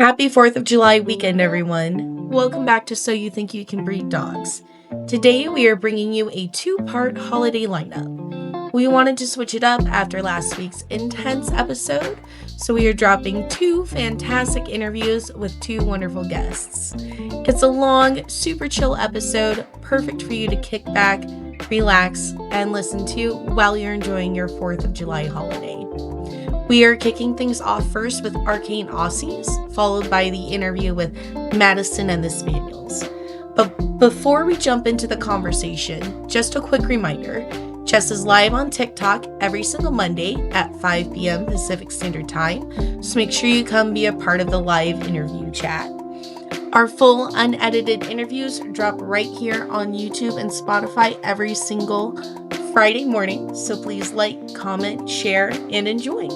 Happy 4th of July weekend, everyone. Welcome back to So You Think You Can Breed Dogs. Today we are bringing you a two-part holiday lineup. We wanted to switch it up after last week's intense episode, so we are dropping two fantastic interviews with two wonderful guests. It's a long, super chill episode, perfect for you to kick back, relax, and listen to while you're enjoying your 4th of July holiday. We are kicking things off first with Arcane Aussies, followed by the interview with Madison and the Spaniels. But before we jump into the conversation, just a quick reminder, Jess is live on TikTok every single Monday at 5 p.m. Pacific Standard Time, so make sure you come be a part of the live interview chat. Our full unedited interviews drop right here on YouTube and Spotify every single Friday morning, so please like, comment, share, and enjoy.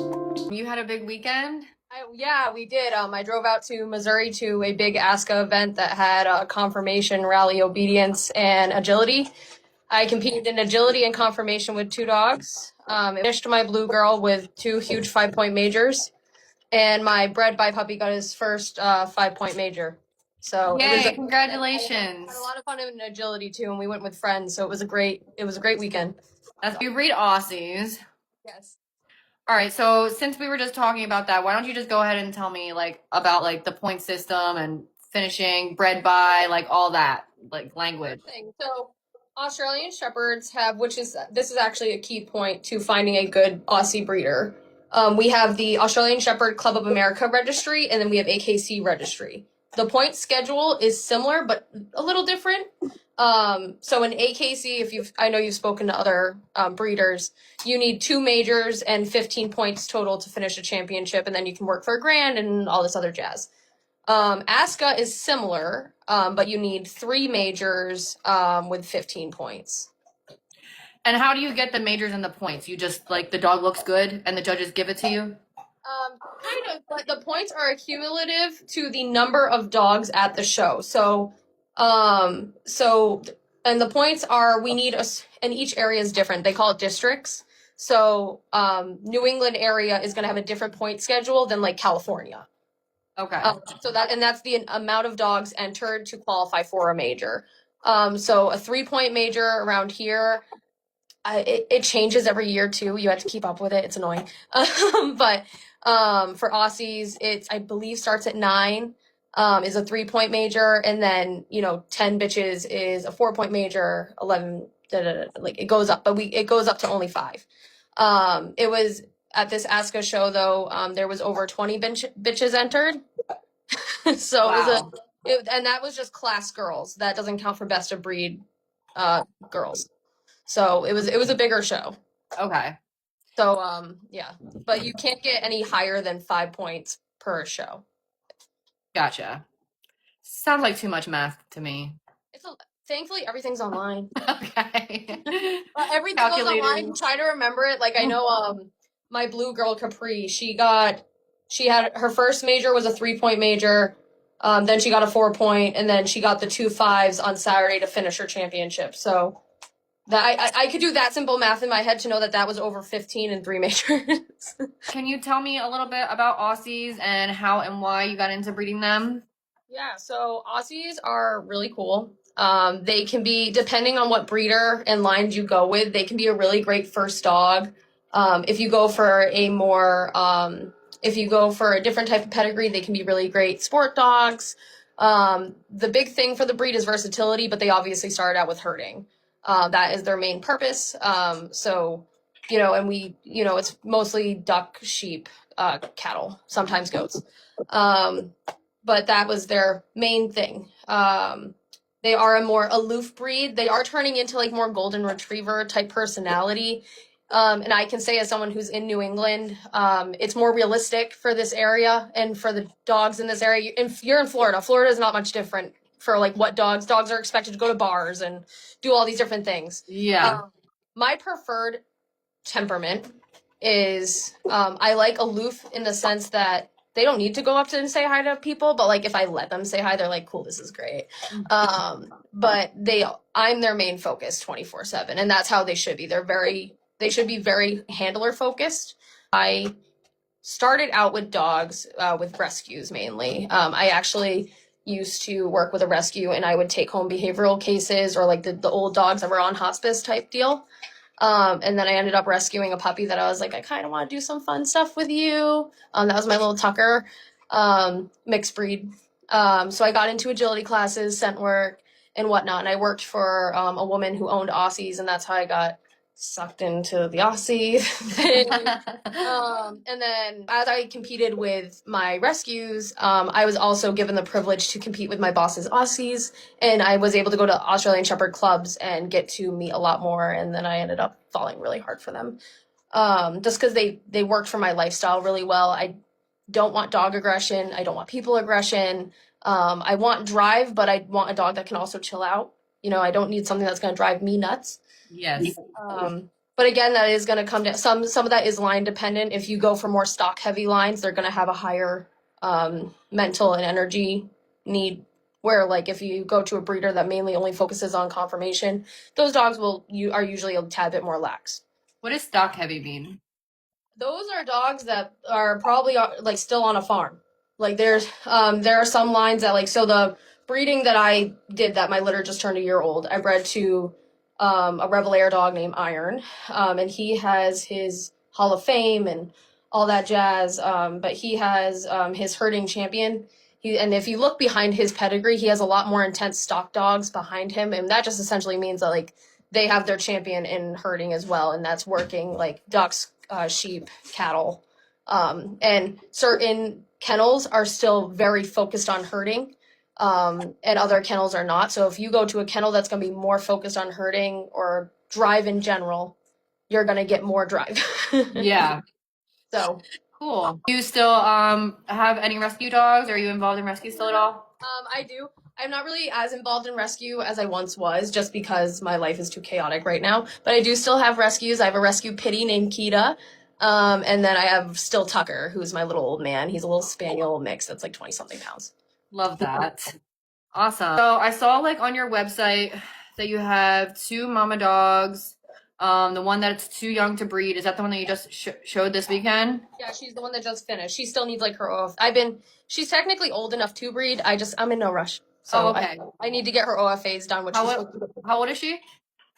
You had a big weekend? Yeah, we did. I drove out to Missouri to a big ASCA event that had confirmation, rally, obedience, and agility. I competed in agility and confirmation with two dogs. Finished my blue girl with two huge 5-point majors, and my bred by puppy got his first 5-point major. So Yay, congratulations. Had a lot of fun in agility too, and we went with friends, so it was a great weekend. You breed Aussies. Yes. All right, so since we were just talking about that, why don't you just go ahead and tell me about the point system and finishing, bred by, all that, language. So Australian Shepherds this is actually a key point to finding a good Aussie breeder. We have the Australian Shepherd Club of America registry, and then we have AKC registry. The point schedule is similar, but a little different. So in AKC, I know you've spoken to other breeders, you need 2 majors and 15 points total to finish a championship, and then you can work for a grand and all this other jazz. ASCA is similar, but you need 3 majors with 15 points. And how do you get the majors and the points? You just, the dog looks good and the judges give it to you? Kind of, but the points are accumulative to the number of dogs at the show. And the points are, and each area is different. They call it districts. So, New England area is going to have a different point schedule than California. Okay. That's the amount of dogs entered to qualify for a major. So a 3-point major around here, it changes every year too. You have to keep up with it. It's annoying. But for Aussies, I believe starts at 9, is a 3-point major, and then 10 bitches is a 4-point major, 11, it goes up, but it goes up to only 5. It was at this ASCA show though, there was over 20 bitches entered. So wow. And that was just class girls. That doesn't count for best of breed girls. So it was a bigger show. Okay. So yeah, but you can't get any higher than 5 points per show. Gotcha. Sounds like too much math to me. Thankfully everything's online. Okay. Everything goes online. Try to remember it. I know my blue girl Capri, she had her first major was a 3-point major. Then she got a 4-point, and then she got the 2 5s on Saturday to finish her championship. So that I could do that simple math in my head to know that was over 15 in 3 majors. Can you tell me a little bit about Aussies and how and why you got into breeding them? Yeah, so Aussies are really cool. They can be, depending on what breeder and lines you go with, they can be a really great first dog. If you go for a different type of pedigree, they can be really great sport dogs. The big thing for the breed is versatility, but they obviously started out with herding. That is their main purpose. And it's mostly duck, sheep, cattle, sometimes goats. But that was their main thing. They are a more aloof breed. They are turning into more golden retriever type personality. And I can say as someone who's in New England, it's more realistic for this area and for the dogs in this area. You're in Florida. Florida is not much different for what dogs are expected to go to bars and do all these different things. Yeah. My preferred temperament is, I like aloof in the sense that they don't need to go up to and say hi to people, but if I let them say hi, they're like, cool, this is great. But I'm their main focus 24/7, and that's how they should be. They should be very handler focused. I started out with dogs, with rescues mainly. I actually used to work with a rescue, and I would take home behavioral cases or like the old dogs that were on hospice type deal. And then I ended up rescuing a puppy that I was like, I kind of want to do some fun stuff with you. That was my little Tucker, mixed breed. So I got into agility classes, scent work, and whatnot. And I worked for a woman who owned Aussies, and that's how I got sucked into the Aussie thing. And then as I competed with my rescues, I was also given the privilege to compete with my boss's Aussies, and I was able to go to Australian Shepherd clubs and get to meet a lot more. And then I ended up falling really hard for them, just because they worked for my lifestyle really well. I don't want dog aggression. I don't want people aggression. I want drive, but I want a dog that can also chill out. I don't need something that's going to drive me nuts. Yes. But again, that is going to come down. Some of that is line dependent. If you go for more stock heavy lines, they're going to have a higher mental and energy need. Where like if you go to a breeder that mainly only focuses on conformation, those dogs are usually a tad bit more lax. What does stock heavy mean? Those are dogs that are probably like still on a farm. Like there are some lines that like, so the breeding that I did that my litter just turned a year old, I bred to a Revelair dog named Iron, and he has his Hall of Fame and all that jazz. But he has his herding champion. And if you look behind his pedigree, he has a lot more intense stock dogs behind him, and that just essentially means that like they have their champion in herding as well, and that's working like ducks, sheep, cattle, and certain kennels are still very focused on herding. And other kennels are not. So if you go to a kennel that's going to be more focused on herding or drive in general, you're going to get more drive. Yeah. So cool. Do you still have any rescue dogs? Are you involved in rescue still at all? I do. I'm not really as involved in rescue as I once was, just because my life is too chaotic right now. But I do still have rescues. I have a rescue pitty named Kita. And then I have still Tucker, who's my little old man. He's a little Spaniel mix that's like 20 something pounds. Love that. Awesome. So I saw like on your website that you have 2 mama dogs. The one that's too young to breed, is that the one that you just showed this weekend? Yeah, she's the one that just finished. She still needs like her OF. She's technically old enough to breed. I'm in no rush. So okay. I need to get her OFAs done. How old is she?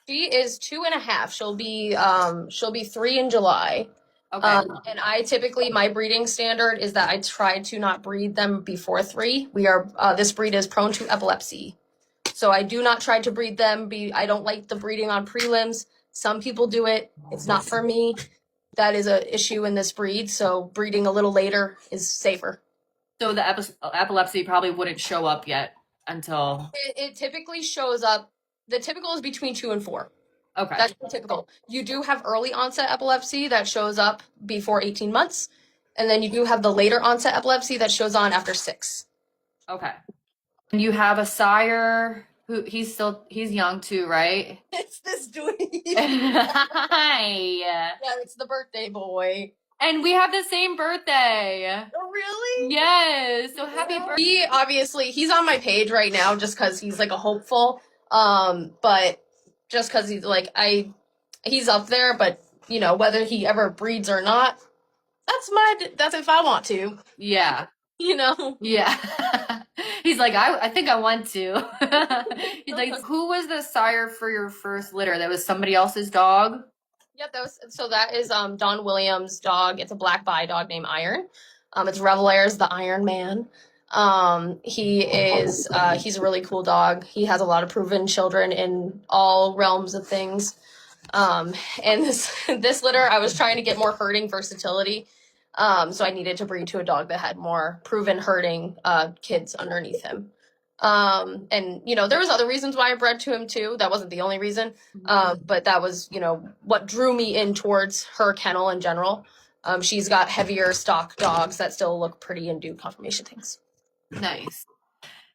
She is 2.5. She'll be 3 in July. Okay. And I typically, my breeding standard is that I try to not breed them before 3. This breed is prone to epilepsy. So I do not try to breed them. I don't like the breeding on prelims. Some people do it. It's not for me. That is an issue in this breed. So breeding a little later is safer. So the epilepsy probably wouldn't show up yet until... It typically shows up. The typical is between 2 and 4. Okay. That's typical. You do have early onset epilepsy that shows up before 18 months. And then you do have the later onset epilepsy that shows on after 6. Okay. And you have a sire who he's young too, right? It's this dude. Hi. Yeah, it's the birthday boy. And we have the same birthday. Oh, really? Yes. So happy birthday. He's on my page right now just because he's like a hopeful. But just because he's up there, but whether he ever breeds or not, that's if I want to. Yeah. Yeah. He's like, I think I want to. He's like, who was the sire for your first litter? That was somebody else's dog? Yep, that is Don Williams' dog. It's a black bi dog named Iron. It's Revelair's the Iron Man. He's a really cool dog. He has a lot of proven children in all realms of things. And this litter, I was trying to get more herding versatility. So I needed to breed to a dog that had more proven herding kids underneath him. And there was other reasons why I bred to him too. That wasn't the only reason. But that was, what drew me in towards her kennel in general. She's got heavier stock dogs that still look pretty and do conformation things. Nice.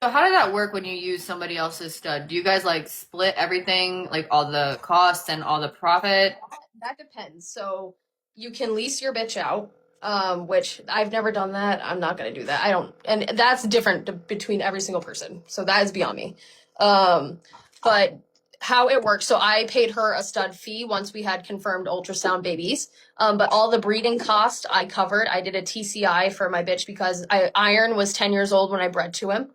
So how did that work when you use somebody else's stud? Do you guys like split everything, like all the costs and all the profit? That depends. So you can lease your bitch out. Which I've never done that. I'm not going to do that. And that's different between every single person. So that is beyond me. But how it works. So I paid her a stud fee once we had confirmed ultrasound babies. But all the breeding cost I covered. I did a TCI for my bitch because Iron was 10 years old when I bred to him.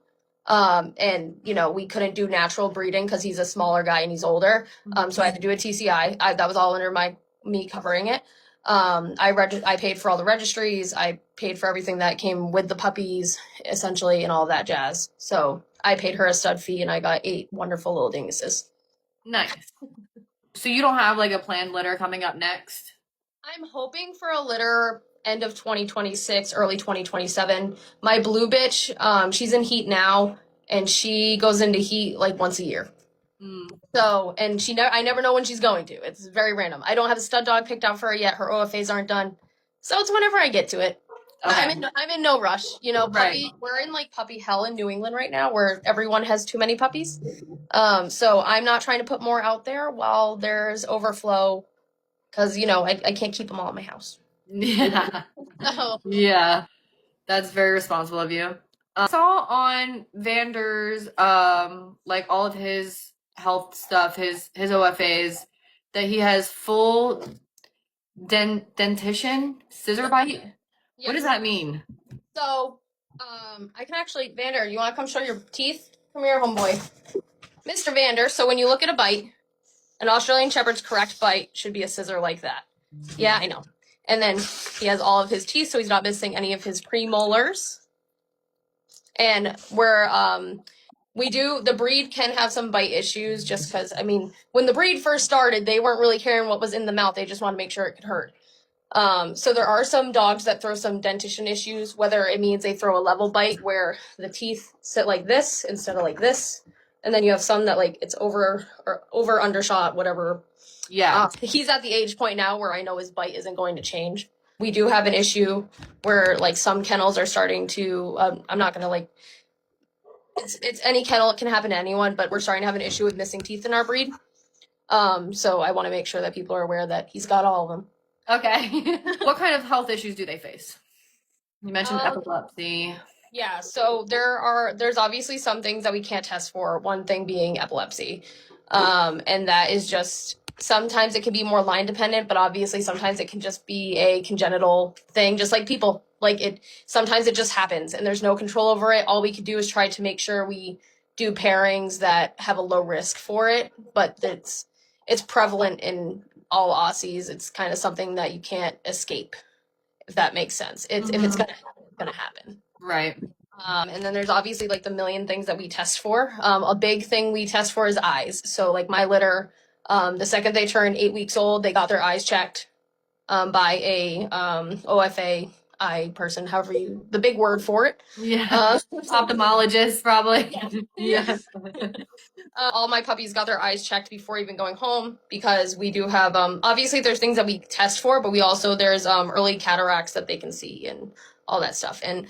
And we couldn't do natural breeding because he's a smaller guy and he's older. So I had to do a TCI. That was all under me covering it. I paid for all the registries. I paid for everything that came with the puppies, essentially, and all that jazz. So I paid her a stud fee, and I got 8 wonderful little dinguses. Nice. So you don't have like a planned litter coming up next? I'm hoping for a litter end of 2026, early 2027. My blue bitch, she's in heat now, and she goes into heat like once a year. So, and I never know when she's going to. It's very random. I don't have a stud dog picked out for her yet. Her OFAs aren't done. So it's whenever I get to it. Okay. I'm in no rush. Right. We're in like puppy hell in New England right now where everyone has too many puppies. So I'm not trying to put more out there while there's overflow because, I can't keep them all in my house. Yeah. So. Yeah. That's very responsible of you. I saw on Vander's, like all of his health stuff, his OFAs, that he has full dentition scissor bite. Yeah. What does that mean? So, I can actually, Vander, you want to come show your teeth? Come here, homeboy. Mr. Vander, so when you look at a bite, an Australian Shepherd's correct bite should be a scissor like that. Yeah, I know. And then he has all of his teeth, so he's not missing any of his premolars. And the breed can have some bite issues just because, when the breed first started, they weren't really caring what was in the mouth. They just wanted to make sure it could hurt. So there are some dogs that throw some dentition issues, whether it means they throw a level bite where the teeth sit like this instead of like this. And then you have some that like it's over undershot, whatever. Yeah. He's at the age point now where I know his bite isn't going to change. We do have an issue where like some kennels are starting to, I'm not going to like, it's any kennel, it can happen to anyone, but we're starting to have an issue with missing teeth in our breed. So I want to make sure that people are aware that he's got all of them. Okay. What kind of health issues do they face? You mentioned epilepsy. Yeah, so there's obviously some things that we can't test for, one thing being epilepsy. And that is just, sometimes it can be more line dependent, but obviously sometimes it can just be a congenital thing, just like people. Sometimes it just happens and there's no control over it. All we can do is try to make sure we do pairings that have a low risk for it, but it's prevalent in all Aussies. It's kind of something that you can't escape, if that makes sense. If it's gonna happen, it's gonna happen. Right. And then there's obviously like the million things that we test for. A big thing we test for is eyes. So like my litter, the second they turned 8 weeks old, they got their eyes checked by a OFA eye person, however the big word for it. Yeah. Ophthalmologist, probably. Yeah. All my puppies got their eyes checked before even going home because we do have, obviously there's things that we test for, but there's early cataracts that they can see and all that stuff. And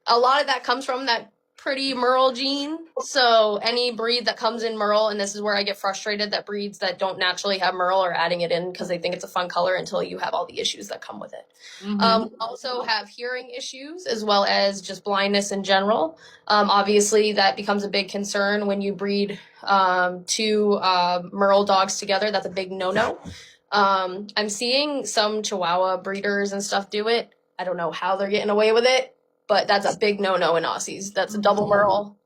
a lot of that comes from that pretty Merle gene. So any breed that comes in Merle, and this is where I get frustrated that breeds that don't naturally have Merle are adding it in because they think it's a fun color until you have all the issues that come with it. We also have hearing issues as well as just blindness in general. Obviously that becomes a big concern when you breed two Merle dogs together. That's a big no-no. I'm seeing some Chihuahua breeders and stuff do it. I don't know how they're getting away with it, but that's a big no-no in Aussies. That's a double Merle.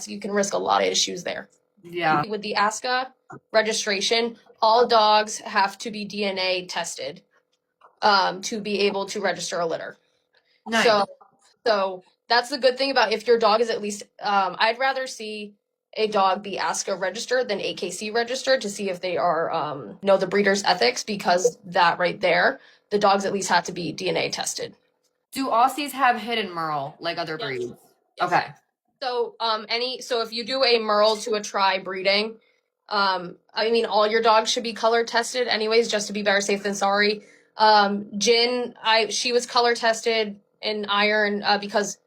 You can risk a lot of issues there. Yeah. With the ASCA registration, all dogs have to be DNA tested to be able to register a litter. Nice. So that's the good thing about if your dog is at least, I'd rather see a dog be ASCA registered than AKC registered to see if they are, know the breeder's ethics, because that right there, the dogs at least have to be DNA tested. Do Aussies have hidden Merle like other breeds? Yes. Okay. So if you do a Merle to a tri breeding, all your dogs should be color tested anyways, just to be better safe than sorry. Jin, she was color tested in Iron because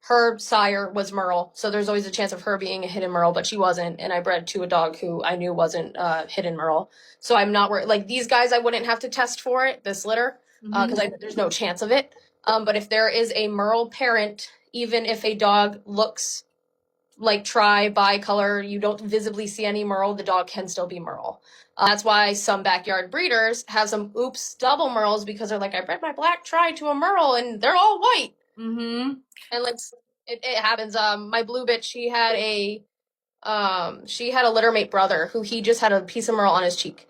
her sire was Merle, so there's always a chance of her being a hidden Merle, but she wasn't, and I bred to a dog who I knew wasn't hidden Merle. So I'm not worried. Like these guys, I wouldn't have to test for it, this litter, because there's no chance of it. But if there is a Merle parent, even if a dog looks like bi-color, you don't visibly see any merle, the dog can still be merle. That's why some backyard breeders have some double merles, because they're like, I bred my black tri to a merle and they're all white. Mm-hmm. And like it happens. My blue bitch, she had a littermate brother who he just had a piece of merle on his cheek.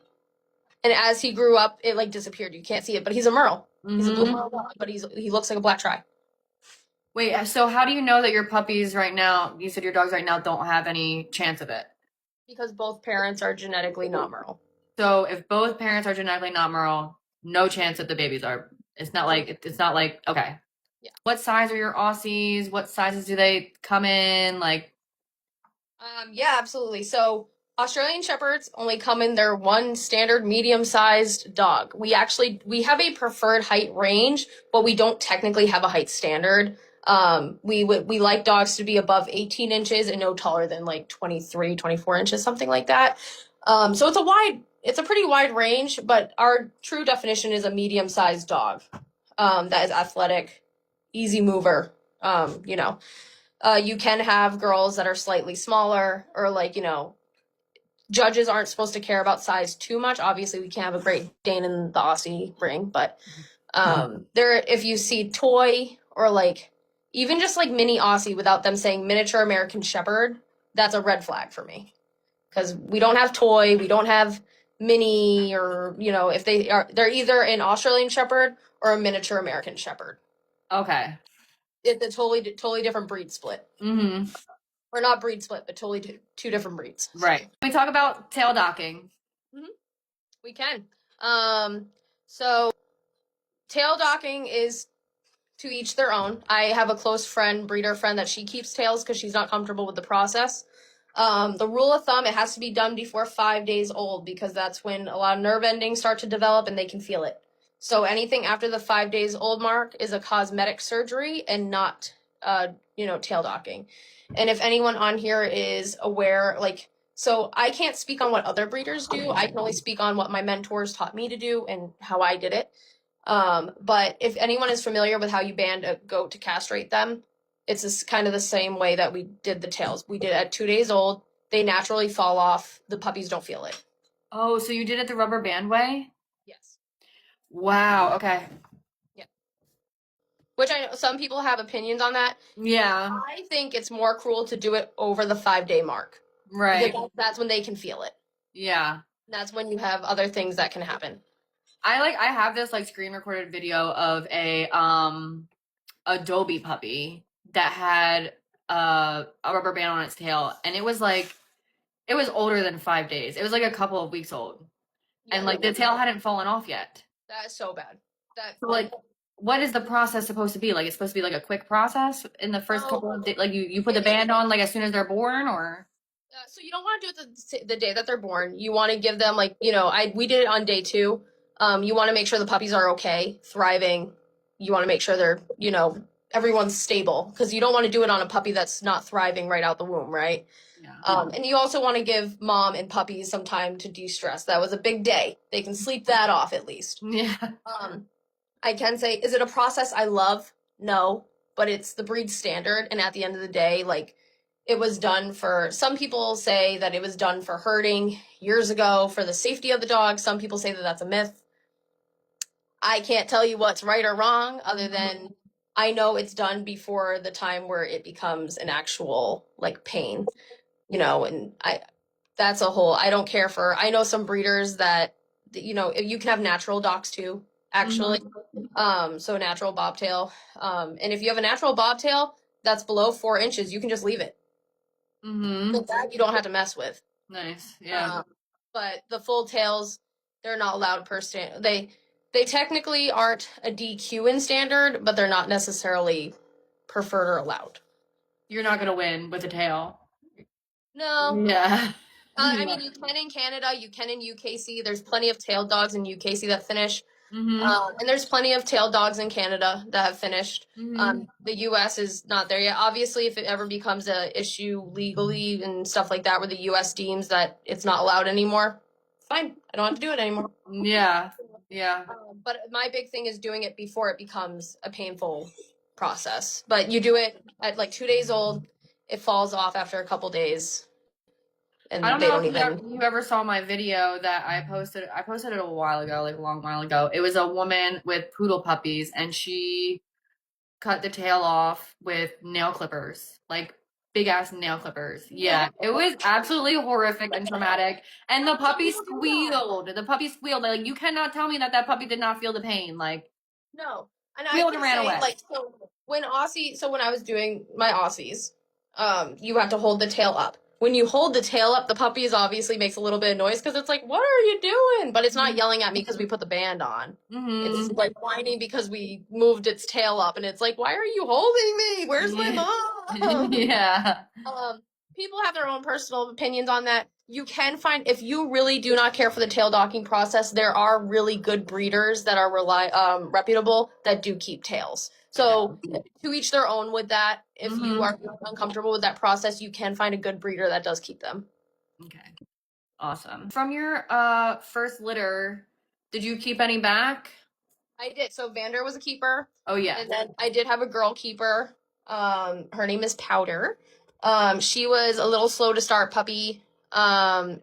And as he grew up, it like disappeared. You can't see it, but he's a merle. Mm-hmm. He's a blue merle dog, but he looks like a black tri. Wait, so how do you know that your puppies right now, you said your dogs right now don't have any chance of it? Because both parents are genetically not merle. So if both parents are genetically not merle, no chance that the babies are. It's not like okay. Yeah. What size are your Aussies? What sizes do they come in? Like, Yeah, absolutely. So Australian Shepherds only come in their one standard medium-sized dog. We have a preferred height range, but we don't technically have a height standard. We like dogs to be above 18 inches and no taller than like 23, 24 inches, something like that. So it's a pretty wide range, but our true definition is a medium-sized dog that is athletic, easy mover. You can have girls that are slightly smaller, or like, judges aren't supposed to care about size too much. Obviously, we can't have a Great Dane in the Aussie ring, but if you see toy or like even just like mini Aussie without them saying miniature American Shepherd, that's a red flag for me. Because we don't have toy, we don't have mini, or if they're either an Australian Shepherd or a miniature American Shepherd. okay. It's a totally different breed split. Mm-hmm. Or not breed split, but totally two different breeds. Right. Can we talk about tail docking? We can. So tail docking is to each their own. I have a close breeder friend, that she keeps tails because she's not comfortable with the process. The rule of thumb, it has to be done before 5 days old, because that's when a lot of nerve endings start to develop and they can feel it. So anything after the 5 days old mark is a cosmetic surgery and not, tail docking. And if anyone on here is aware, so I can't speak on what other breeders do. I can only speak on what my mentors taught me to do and how I did it. But if anyone is familiar with how you band a goat to castrate them, it's kind of the same way that we did the tails. We did it at 2 days old. They naturally fall off. The puppies don't feel it. Oh, so you did it the rubber band way? Yes. Wow. Okay. Yeah. Which I know some people have opinions on that. Yeah. I think it's more cruel to do it over the 5 day mark. Right. Because that's when they can feel it. Yeah. That's when you have other things that can happen. I have this like screen recorded video of a Adobe puppy that had a rubber band on its tail, and it was older than 5 days. It was like a couple of weeks old. Yeah, and like the tail hadn't fallen off yet. That is so bad. So like, what is the process supposed to be? Like, it's supposed to be like a quick process in the first couple of days. Like you put the band on like as soon as they're born, or? So you don't want to do it the day that they're born. You want to give them we did it on day 2. You want to make sure the puppies are okay, thriving. You want to make sure they're, everyone's stable, because you don't want to do it on a puppy that's not thriving right out the womb, right? Yeah. And you also want to give mom and puppies some time to de-stress. That was a big day. They can sleep that off at least. Yeah. I can say, is it a process I love? No, but it's the breed standard. And at the end of the day, it was done for, some people say that it was done for herding years ago for the safety of the dog. Some people say that that's a myth. I can't tell you what's right or wrong, other than I know it's done before the time where it becomes an actual pain, and that's a whole, I don't care for, I know some breeders that, you can have natural docks too, actually. So natural bobtail. And if you have a natural bobtail that's below 4 inches, you can just leave it. So that you don't have to mess with. Nice. Yeah. But the full tails, they're not allowed per standard. They technically aren't a DQ in standard, but they're not necessarily preferred or allowed. You're not going to win with a tail. No. Yeah. I mean, you can in Canada, you can in UKC. There's plenty of tail dogs in UKC that finish. And there's plenty of tail dogs in Canada that have finished. The US is not there yet. Obviously, if it ever becomes an issue legally and stuff like that, where the US deems that it's not allowed anymore, fine. I don't have to do it anymore. Yeah. Yeah. But my big thing is doing it before it becomes a painful process. But you do it at 2 days old. it falls off after a couple days. And I don't they know don't if even. you ever saw my video that I posted. I posted it a while ago, like a long while ago. It was a woman with poodle puppies, and she cut the tail off with nail clippers, like big ass nail clippers. Yeah, it was absolutely horrific and traumatic. And the puppy squealed. The puppy squealed. Like, you cannot tell me that that puppy did not feel the pain. Like, No. And I squealed can and ran say, away. like, so when I was doing my Aussies, you have to hold the tail up. When you hold the tail up, the puppies obviously makes a little bit of noise because it's like, what are you doing? But it's not yelling at me because we put the band on. It's like whining because we moved its tail up, and it's like, why are you holding me? Where's my mom? Yeah. People have their own personal opinions on that. You can find, if you really do not care for the tail docking process, there are really good breeders that are reputable that do keep tails. So to each their own with that. If you are uncomfortable with that process, you can find a good breeder that does keep them. Okay. Awesome. From your first litter, did you keep any back? I did. So Vander was a keeper. Oh yeah. And then I did have a girl keeper. Her name is Powder. She was a little slow to start puppy.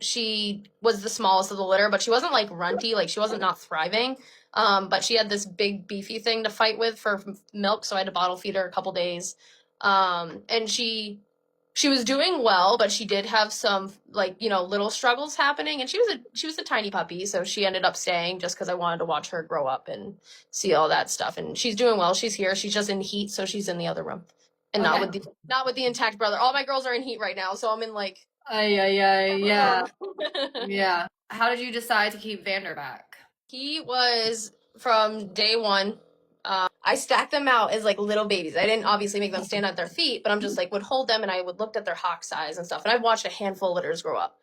She was the smallest of the litter, but she wasn't like runty, like she wasn't not thriving. But she had this big beefy thing to fight with for milk, so I had to bottle feed her a couple days. And she was doing well, but she did have some like, little struggles happening, and she was a tiny puppy, so she ended up staying just because I wanted to watch her grow up and see all that stuff. And she's doing well. She's here. She's just in heat, so she's in the other room. And not with the intact brother. All my girls are in heat right now, so I'm in like yeah. Yeah. How did you decide to keep Vander back? He was from day one. I stacked them out as like little babies. I didn't obviously make them stand on their feet, but I'm just like would hold them and I would look at their hock size and stuff. And I've watched a handful of litters grow up.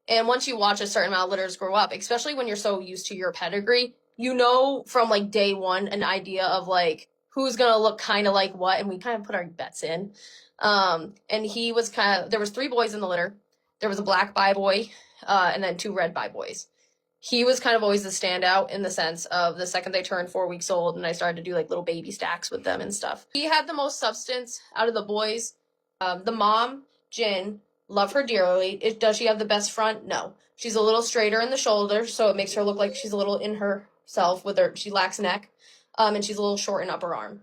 And once you watch a certain amount of litters grow up, especially when you're so used to your pedigree, you know from like day one an idea of like who's gonna look kind of like what, and we kind of put our bets in. And he was there was 3 boys in the litter. There was a black bi boy, and then 2 red bi boys. He was kind of always the standout in the sense of the second they turned 4 weeks old and I started to do like little baby stacks with them and stuff. He had the most substance out of the boys. The mom, Jin, love her dearly. Does she have the best front? No. She's a little straighter in the shoulders, so it makes her look like she's a little in herself she lacks neck. And she's a little short in upper arm.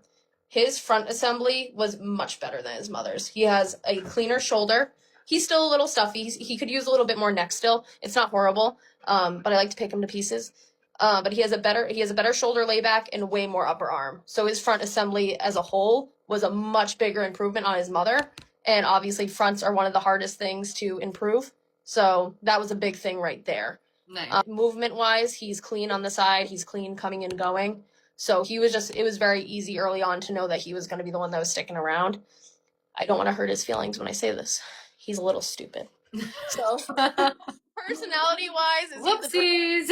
His front assembly was much better than his mother's. He has a cleaner shoulder. He's still a little stuffy. He could use a little bit more neck still. It's not horrible, but I like to pick him to pieces. But he has a better shoulder layback and way more upper arm. So his front assembly as a whole was a much bigger improvement on his mother. And obviously fronts are one of the hardest things to improve. So that was a big thing right there. Nice. Movement wise, he's clean on the side. He's clean coming and going. So it was very easy early on to know that he was going to be the one that was sticking around. I don't want to hurt his feelings when I say this. He's a little stupid. So, personality-wise, whoopsies.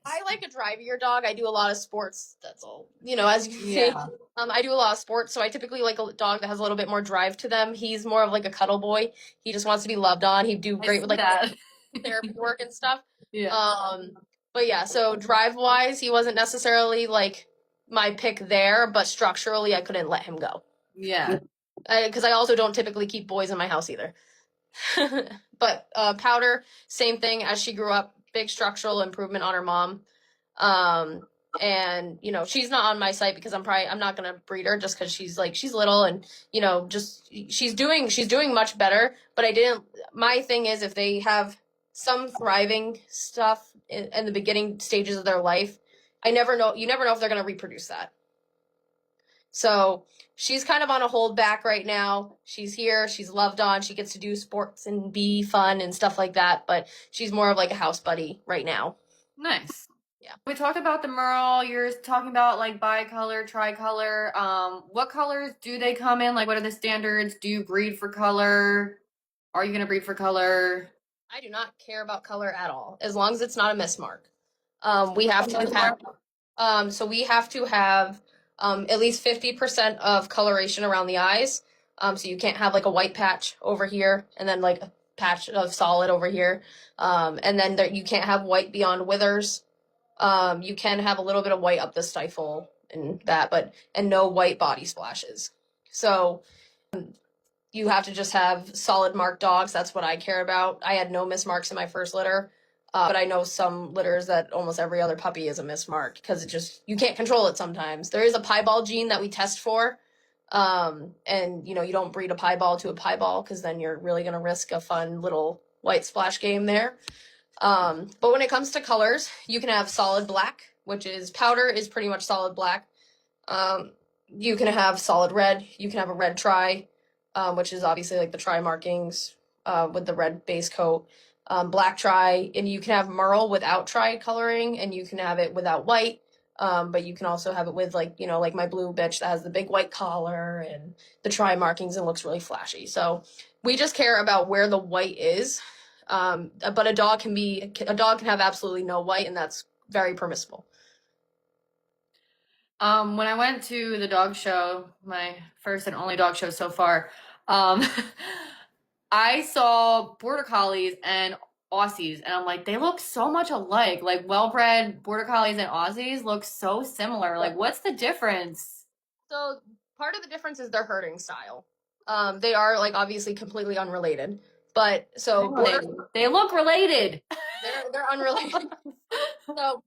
I like a drivier dog. I do a lot of sports. That's all. As you can see, I do a lot of sports, so I typically like a dog that has a little bit more drive to them. He's more of like a cuddle boy. He just wants to be loved on. He'd do great with like therapy work and stuff. Yeah. But yeah, so drive-wise, he wasn't necessarily like my pick there, but structurally, I couldn't let him go. Yeah. Because I also don't typically keep boys in my house either. But Powder, same thing as she grew up, big structural improvement on her mom. And she's not on my site because I'm not gonna breed her just because she's little and just she's doing much better. But my thing is if they have some thriving stuff in the beginning stages of their life, you never know if they're gonna reproduce that. So she's kind of on a hold back right now. She's here. She's loved on. She gets to do sports and be fun and stuff like that. But she's more of like a house buddy right now. Nice. Yeah. We talked about the Merle. You're talking about like bicolor, tricolor. What colors do they come in? Like, what are the standards? Do you breed for color? Are you going to breed for color? I do not care about color at all, as long as it's not a mismark. We have to have at least 50% of coloration around the eyes. So you can't have like a white patch over here and then like a patch of solid over here. And then you can't have white beyond withers. You can have a little bit of white up the stifle and that, and no white body splashes. So you have to just have solid marked dogs. That's what I care about. I had no mismarks in my first litter, but I know some litters that almost every other puppy is a mismark because you can't control it sometimes. There is a piebald gene that we test for, and you don't breed a piebald to a piebald because then you're really going to risk a fun little white splash game there. But when it comes to colors, you can have solid black, which is powder is pretty much solid black. You can have solid red. You can have a red tri, which is obviously like the tri markings with the red base coat. Black tri, and you can have merle without tri coloring, and you can have it without white. But you can also have it with like my blue bitch that has the big white collar and the tri markings and looks really flashy. So we just care about where the white is. But a dog can have absolutely no white, and that's very permissible. When I went to the dog show, my first and only dog show so far, I saw Border Collies and Aussies, and I'm like, they look so much alike. Like, well-bred Border Collies and Aussies look so similar. Like, what's the difference? So part of the difference is their herding style. They are like obviously completely unrelated, but They look related. they're unrelated. So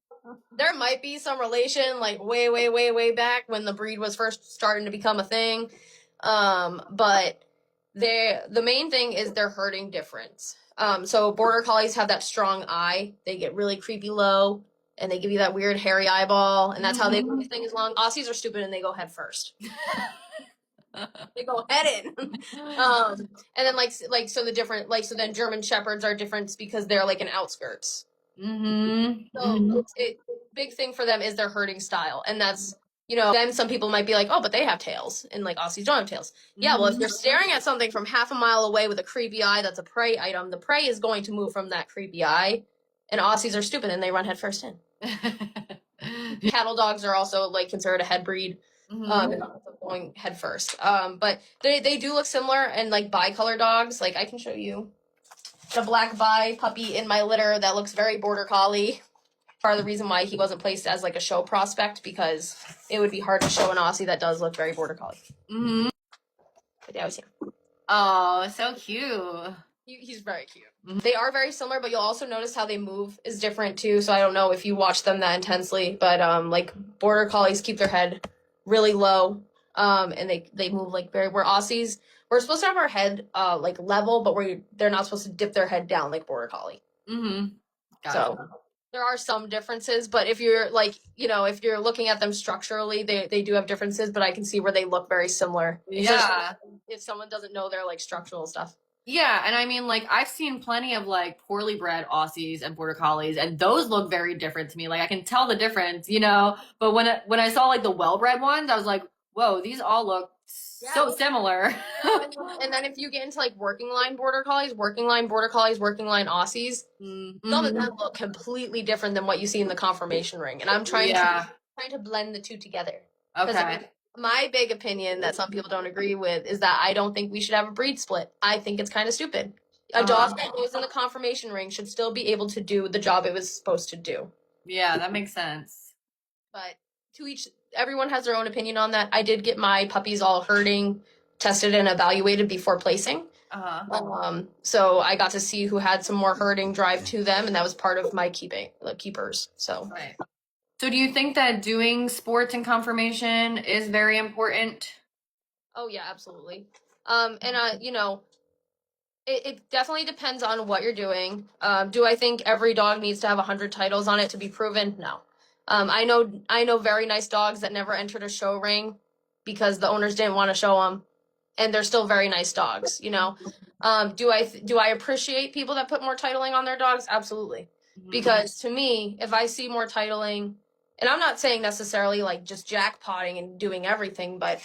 there might be some relation, like way, way, way, way back when the breed was first starting to become a thing. But the main thing is their herding difference. So Border Collies have that strong eye. They get really creepy low, and they give you that weird hairy eyeball, and that's how they move things along. Aussies are stupid, and they go head first. They go head in. And then so then German Shepherds are different because they're like in outskirts. So big thing for them is their herding style, and that's then some people might be like, oh, but they have tails, and like Aussies don't have tails. Yeah, well, if you're staring at something from half a mile away with a creepy eye that's a prey item, the prey is going to move from that creepy eye, and Aussies are stupid and they run head first in. Cattle dogs are also like considered a head breed, going head first. But they do look similar, and like bicolor dogs, like I can show you a black bi puppy in my litter that looks very border collie. Part of the reason why he wasn't placed as like a show prospect, because it would be hard to show an Aussie that does look very border collie. But yeah, I was here. Oh, so cute. He's very cute. They are very similar, but you'll also notice how they move is different too. So I don't know if you watch them that intensely, but like border collies keep their head really low, and they move like where Aussies, we're supposed to have our head like level, but they're not supposed to dip their head down like border collie. Gotcha. So there are some differences, but if you're like, if you're looking at them structurally, they do have differences, but I can see where they look very similar. Yeah. If someone doesn't know their like structural stuff. Yeah, and I mean, like, I've seen plenty of like poorly bred Aussies and Border Collies, and those look very different to me. Like, I can tell the difference, But when I saw like the well-bred ones, I was like, whoa, these all look so similar. And then if you get into like working line Border Collies, working line Border Collies, working line Aussies, some of them look completely different than what you see in the conformation ring. And I'm trying to blend the two together. Okay. My big opinion that some people don't agree with is that I don't think we should have a breed split. I think it's kind of stupid. A dog that goes in the conformation ring should still be able to do the job it was supposed to do. Yeah, that makes sense. But everyone has their own opinion on that. I did get my puppies all herding, tested, and evaluated before placing. So I got to see who had some more herding drive to them, and that was part of my keepers. So. Right. So do you think that doing sports and conformation is very important? Oh yeah, absolutely. It definitely depends on what you're doing. Do I think every dog needs to have 100 titles on it to be proven? No. I know very nice dogs that never entered a show ring because the owners didn't want to show them, and they're still very nice dogs. Do I appreciate people that put more titling on their dogs? Absolutely. Because to me, if I see more titling, and I'm not saying necessarily like just jackpotting and doing everything, but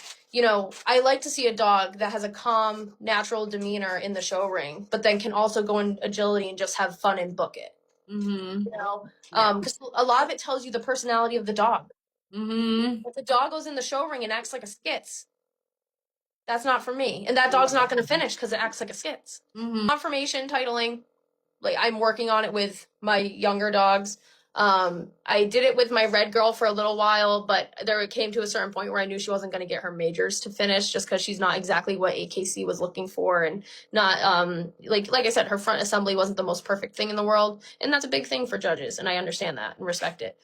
I like to see a dog that has a calm, natural demeanor in the show ring, but then can also go in agility and just have fun and book it. Because a lot of it tells you the personality of the dog. If the dog goes in the show ring and acts like a skits, that's not for me, and that dog's not going to finish because it acts like a skits. Conformation titling, like I'm working on it with my younger dogs. I did it with my red girl for a little while, but there came to a certain point where I knew she wasn't going to get her majors to finish just because she's not exactly what AKC was looking for, and not like I said, her front assembly wasn't the most perfect thing in the world, and that's a big thing for judges, and I understand that and respect it.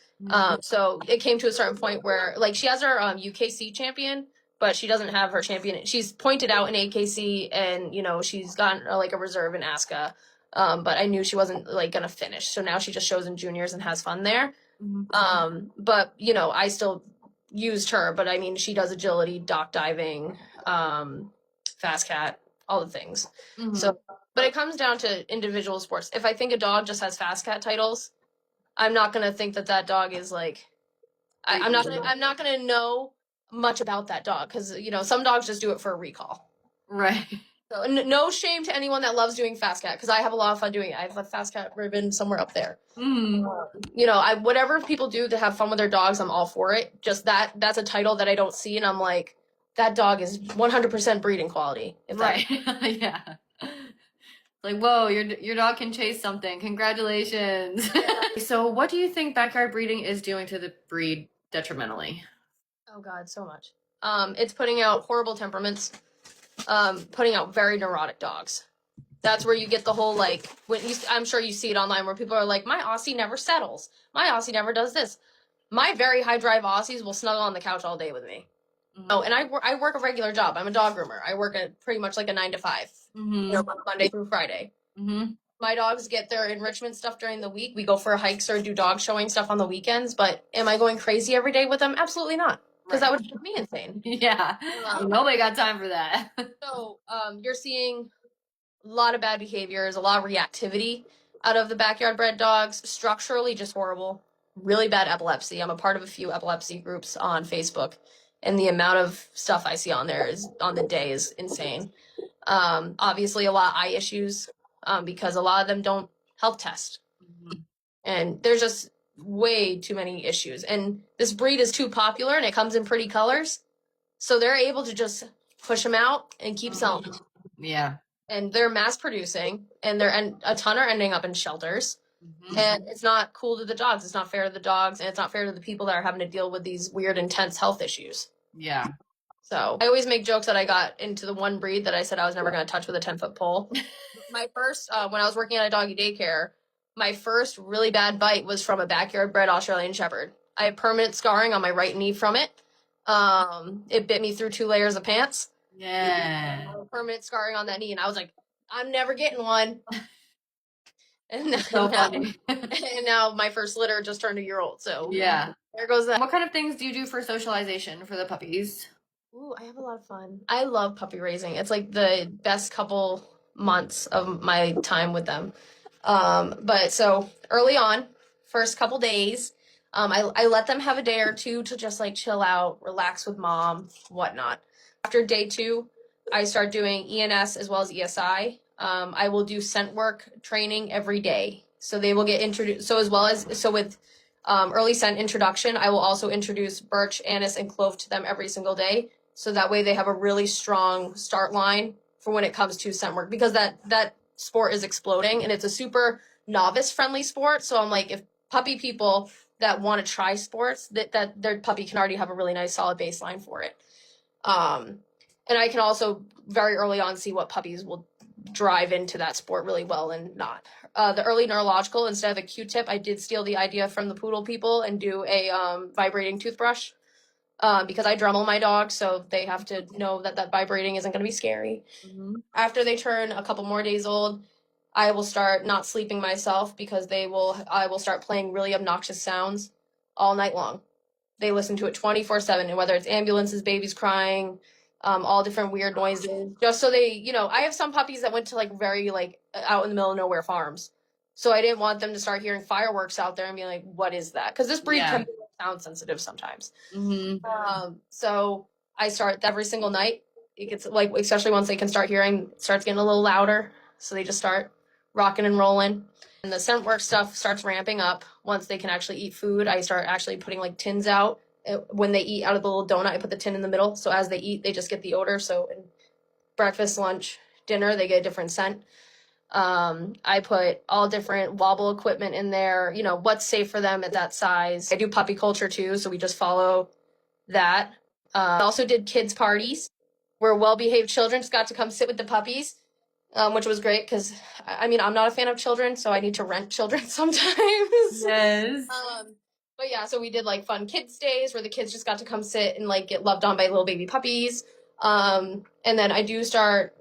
So it came to a certain point where like she has her UKC champion, but she doesn't have her champion. She's pointed out in AKC, and she's gotten like a reserve in ASCA. But I knew she wasn't like gonna finish, so now she just shows in juniors and has fun there. But I still used her, but I mean she does agility, dock diving, fast cat, all the things. So, but it comes down to individual sports. If I think a dog just has fast cat titles, I'm not gonna think that dog is like. I'm not gonna know much about that dog because some dogs just do it for a recall. Right. So, no shame to anyone that loves doing fast cat because I have a lot of fun doing it. I have a fast cat ribbon somewhere up there. Whatever people do to have fun with their dogs, I'm all for it. Just that's a title that I don't see, and I'm like, that dog is 100% breeding quality. Right. Yeah. Like, whoa, your dog can chase something. Congratulations. So what do you think backyard breeding is doing to the breed detrimentally? Oh God, so much. It's putting out horrible temperaments. Putting out very neurotic dogs. That's where you get the whole like I'm sure you see it online where people are like, my Aussie never settles. My Aussie never does this. My very high drive Aussies will snuggle on the couch all day with me. Oh, and I work a regular job. I'm a dog groomer. I work at pretty much like a 9 to 5, Monday through Friday. My dogs get their enrichment stuff during the week. We go for hikes or do dog showing stuff on the weekends. But am I going crazy every day with them? Absolutely not. Because that would make me insane. Yeah. Nobody got time for that. So you're seeing a lot of bad behaviors, a lot of reactivity out of the backyard bred dogs. Structurally, just horrible. Really bad epilepsy. I'm a part of a few epilepsy groups on Facebook. And the amount of stuff I see on there on the day is insane. Obviously, a lot of eye issues because a lot of them don't health test. And there's just way too many issues. And this breed is too popular and it comes in pretty colors. So they're able to just push them out and keep selling them. Yeah. And they're mass producing and a ton are ending up in shelters. And it's not cool to the dogs. It's not fair to the dogs. And it's not fair to the people that are having to deal with these weird, intense health issues. Yeah. So I always make jokes that I got into the one breed that I said I was never going to touch with a 10-foot pole. My first, when I was working at a doggy daycare, my first really bad bite was from a backyard bred Australian Shepherd. I have permanent scarring on my right knee from it. It bit me through 2 layers of pants. Yeah. Permanent scarring on that knee. And I was like, I'm never getting one. And So funny. And now my first litter just turned a year old. So yeah. There goes that. What kind of things do you do for socialization for the puppies? Ooh, I have a lot of fun. I love puppy raising. It's like the best couple months of my time with them. But so early on, first couple days, I let them have a day or two to just like chill out, relax with mom, whatnot. After day 2, I start doing ENS as well as ESI. I will do scent work training every day. So they will get introduced. So with early scent introduction, I will also introduce birch, anise, and clove to them every single day. So that way they have a really strong start line for when it comes to scent work, because that sport is exploding and it's a super novice friendly sport. So I'm like, if puppy people that want to try sports, that their puppy can already have a really nice solid baseline for it. And I can also very early on see what puppies will drive into that sport really well and not. The early neurological, instead of a Q-tip, I did steal the idea from the poodle people and do a vibrating toothbrush. Because I Dremel my dog, so they have to know that vibrating isn't going to be scary. After they turn a couple more days old, I will start not sleeping myself because I will start playing really obnoxious sounds all night long. They listen to it 24/7, and whether it's ambulances, babies crying, all different weird noises, just so they, I have some puppies that went to like very like out in the middle of nowhere farms. So I didn't want them to start hearing fireworks out there and be like, what is that? Because this breed can be sound sensitive sometimes. So I start every single night. It gets like, especially once they can start hearing, it starts getting a little louder. So they just start rocking and rolling. And the scent work stuff starts ramping up. Once they can actually eat food, I start actually putting like tins out. When they eat out of the little donut, I put the tin in the middle. So as they eat, they just get the odor. So in breakfast, lunch, dinner, they get a different scent. I put all different wobble equipment in there, you know, what's safe for them at that size. I do puppy culture too, so we just follow that. I also did kids parties where well-behaved children just got to come sit with the puppies, which was great because, I mean, I'm not a fan of children, so I need to rent children sometimes. Yes. But yeah, so we did like fun kids days where the kids just got to come sit and like get loved on by little baby puppies. And then I do start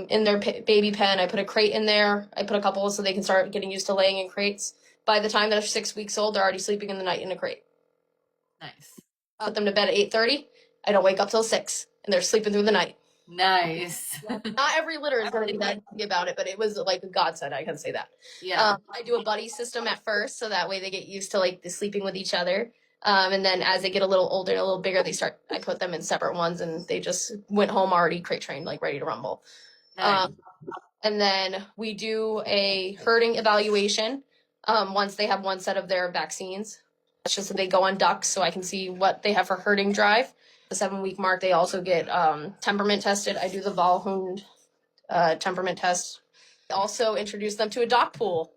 in their baby pen. I put a crate in there. I put a couple so they can start getting used to laying in crates. By the time they're 6 weeks old, they're already sleeping in the night in a crate. Nice. Put them to bed at 8:30. I don't wake up till 6, and they're sleeping through the night. Nice. Not every litter is going to be that easy about it, but it was like a godsend. I can say that. Yeah. I do a buddy system at first, so that way they get used to like the sleeping with each other. And then as they get a little older, a little bigger, I put them in separate ones, and they just went home already crate trained, like ready to rumble. Nice. And then we do a herding evaluation once they have one set of their vaccines. That's just so they go on ducks, so I can see what they have for herding drive. The 7-week mark, they also get temperament tested. I do the Valhund temperament test. I also introduce them to a dock pool.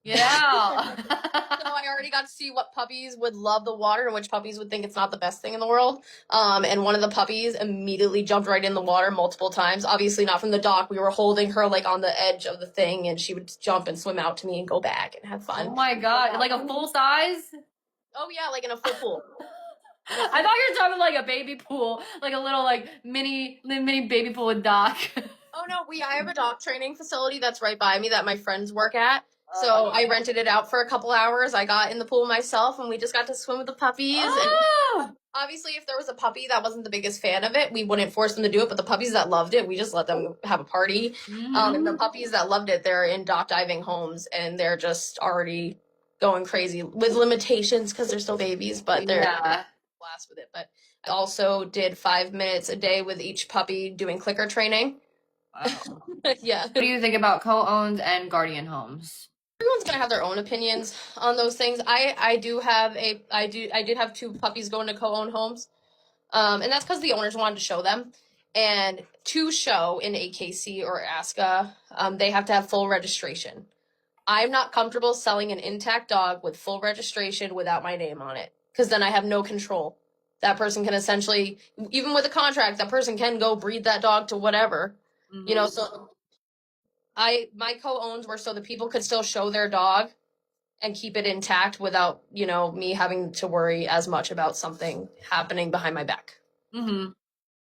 Yeah. So I already got to see what puppies would love the water and which puppies would think it's not the best thing in the world. And one of the puppies immediately jumped right in the water multiple times. Obviously not from the dock. We were holding her like on the edge of the thing, and she would jump and swim out to me and go back and have fun. Oh my god. Like a full size? Oh yeah, like in a full pool. I thought you were talking like a baby pool. Like a little like mini baby pool with dock. Oh no, I have a dog training facility that's right by me that my friends work at. So I rented it out for a couple hours. I got in the pool myself, and we just got to swim with the puppies. Oh! And obviously, if there was a puppy that wasn't the biggest fan of it, we wouldn't force them to do it. But the puppies that loved it, we just let them have a party. And the puppies that loved it, they're in dock diving homes, and they're just already going crazy with limitations because they're still babies, but they're blast with it. But I also did 5 minutes a day with each puppy doing clicker training. Wow. Yeah. What do you think about co-owned and guardian homes? Everyone's gonna have their own opinions on those things. I did have 2 puppies going to co-owned homes, and that's because the owners wanted to show them. And to show in AKC or ASCA, they have to have full registration. I'm not comfortable selling an intact dog with full registration without my name on it, because then I have no control. That person can essentially, even with a contract, that person can go breed that dog to whatever, you know. So my co-owns were so the people could still show their dog and keep it intact without, you know, me having to worry as much about something happening behind my back. Mm-hmm.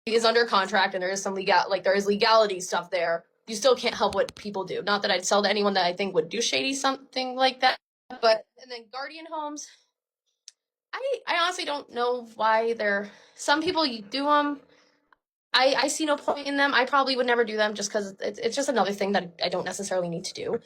He is under contract, and there is some there is legality stuff there. You still can't help what people do. Not that I'd sell to anyone that I think would do shady something like that. But and then guardian homes, I honestly don't know why some people do them. I see no point in them. I probably would never do them just because it's just another thing that I don't necessarily need to do.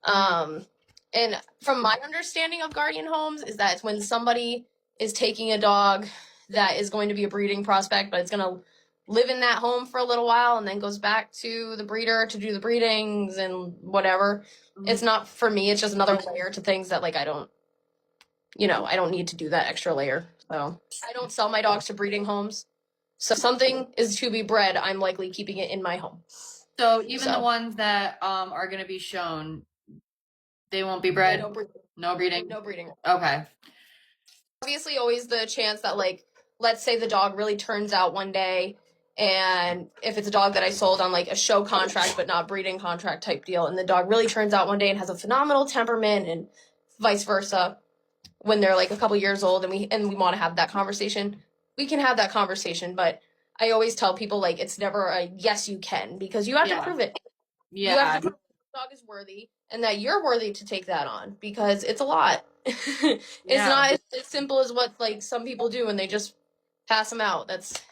And from my understanding of guardian homes is that it's when somebody is taking a dog that is going to be a breeding prospect, but it's going to live in that home for a little while and then goes back to the breeder to do the breedings and whatever. Mm-hmm. It's not for me. It's just another layer to things that like I don't need to do that extra layer. So I don't sell my dogs to breeding homes. So if something is to be bred, I'm likely keeping it in my home. So even the ones that are going to be shown, they won't be bred? No breeding. No breeding? No breeding. Okay. Obviously, always the chance that, like, let's say the dog really turns out one day, and if it's a dog that I sold on, like, a show contract but not breeding contract type deal, and the dog really turns out one day and has a phenomenal temperament and vice versa, when they're, like, a couple years old and we want to have that conversation, we can have that conversation. But I always tell people, like, it's never a yes, you can, because you have to prove it. Yeah. You have to prove the dog is worthy and that you're worthy to take that on, because it's a lot. It's not as simple as what, like, some people do and they just pass them out. That's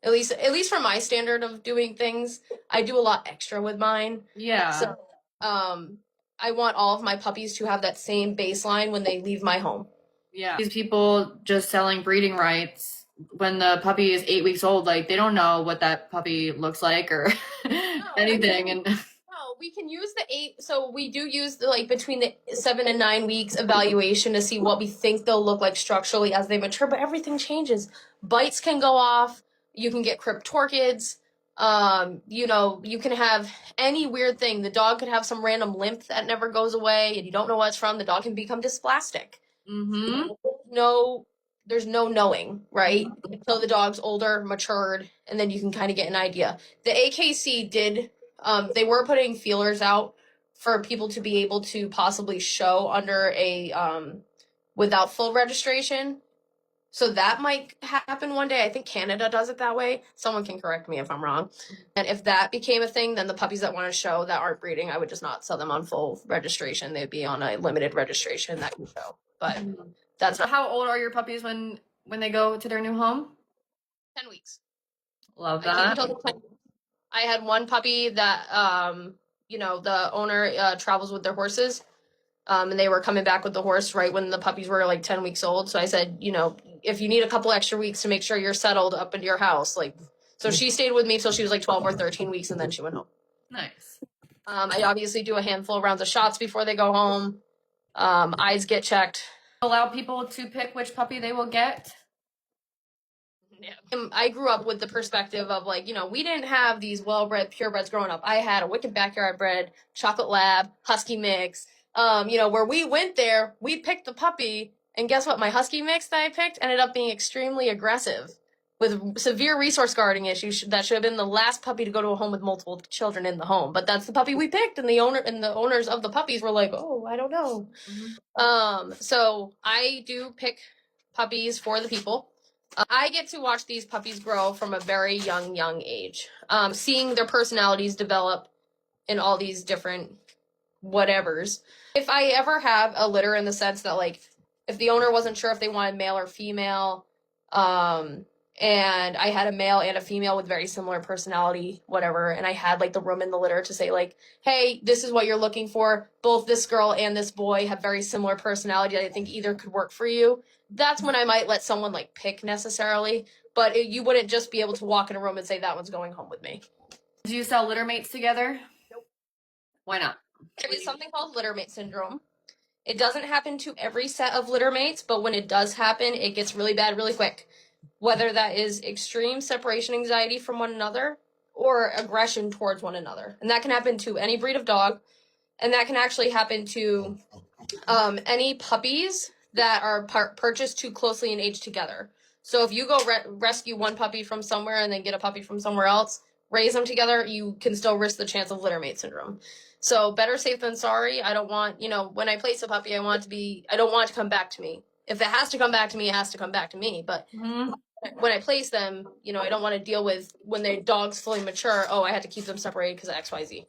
at least from my standard of doing things, I do a lot extra with mine. Yeah. So I want all of my puppies to have that same baseline when they leave my home. Yeah. These people just selling breeding rights when the puppy is 8 weeks old, like, they don't know what that puppy looks like or anything. And no, we can use the 8. So we do use the, like, between the 7 and 9 weeks evaluation to see what we think they'll look like structurally as they mature. But everything changes. Bites can go off. You can get cryptorchids. You know, you can have any weird thing. The dog could have some random limp that never goes away and you don't know what it's from. The dog can become dysplastic. Mm-hmm. There's no knowing, right? Until the dog's older, matured, and then you can kind of get an idea. The AKC did, they were putting feelers out for people to be able to possibly show under without full registration. So that might happen one day. I think Canada does it that way. Someone can correct me if I'm wrong. And if that became a thing, then the puppies that want to show that aren't breeding, I would just not sell them on full registration. They'd be on a limited registration that can show. But that's So how old are your puppies when they go to their new home? 10 weeks. Love I that. had one puppy that, you know, the owner travels with their horses. And they were coming back with the horse right when the puppies were like 10 weeks old. So I said, you know, if you need a couple extra weeks to make sure you're settled up into your house, like, so she stayed with me till she was like 12 or 13 weeks and then she went home. Nice. I obviously do a handful of rounds of shots before they go home. Eyes get checked. Allow people to pick which puppy they will get. Yeah. I grew up with the perspective of like, you know, we didn't have these well-bred purebreds growing up. I had a wicked backyard bred, chocolate lab, husky mix. You know, where we went there, we picked the puppy, and guess what? My husky mix that I picked ended up being extremely aggressive with severe resource guarding issues. That should have been the last puppy to go to a home with multiple children in the home. But that's the puppy we picked, and the owners of the puppies were like, "Oh, I don't know." Mm-hmm. So I do pick puppies for the people. I get to watch these puppies grow from a very young age, seeing their personalities develop in all these different whatevers. If I ever have a litter in the sense that, like, if the owner wasn't sure if they wanted male or female, and I had a male and a female with very similar personality, whatever, and I had, like, the room in the litter to say, like, hey, this is what you're looking for. Both this girl and this boy have very similar personality. I think either could work for you. That's when I might let someone, like, pick necessarily, but you wouldn't just be able to walk in a room and say, that one's going home with me. Do you sell litter mates together? Nope. Why not? There is something called littermate syndrome. It doesn't happen to every set of littermates, but when it does happen, it gets really bad really quick. Whether that is extreme separation anxiety from one another or aggression towards one another. And that can happen to any breed of dog. And that can actually happen to any puppies that are purchased too closely in age together. So if you go rescue one puppy from somewhere and then get a puppy from somewhere else, raise them together, you can still risk the chance of littermate syndrome. So better safe than sorry. I don't want, you know, when I place a puppy, I don't want it to come back to me. If it has to come back to me, it has to come back to me. But when I place them, you know, I don't want to deal with when their dog's fully mature. Oh, I had to keep them separated because of XYZ.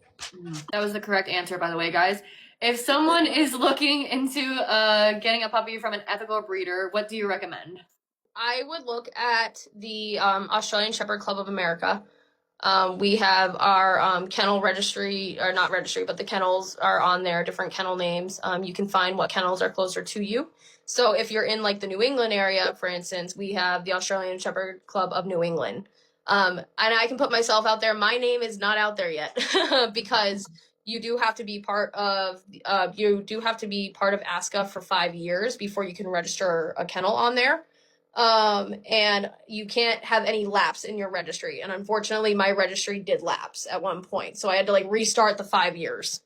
That was the correct answer, by the way, guys. If someone is looking into getting a puppy from an ethical breeder, what do you recommend? I would look at the Australian Shepherd Club of America. We have our kennel registry, or not registry, but the kennels are on there, different kennel names. You can find what kennels are closer to you. So if you're in like the New England area, for instance, we have the Australian Shepherd Club of New England. And I can put myself out there. My name is not out there yet because you do have to be part of ASCA for 5 years before you can register a kennel on there. And you can't have any lapse in your registry. And unfortunately, my registry did lapse at one point. So I had to like restart the 5 years.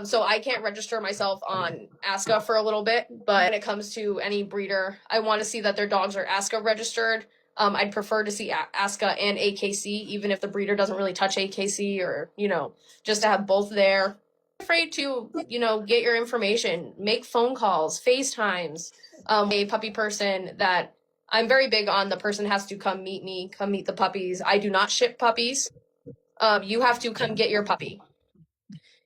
So I can't register myself on ASCA for a little bit, but when it comes to any breeder, I want to see that their dogs are ASCA registered. I'd prefer to see ASCA and AKC, even if the breeder doesn't really touch AKC, or, you know, just to have both there. Afraid to, you know, get your information, make phone calls, FaceTimes. A puppy person that I'm very big on, the person has to come meet me, come meet the puppies. I do not ship puppies. You have to come get your puppy.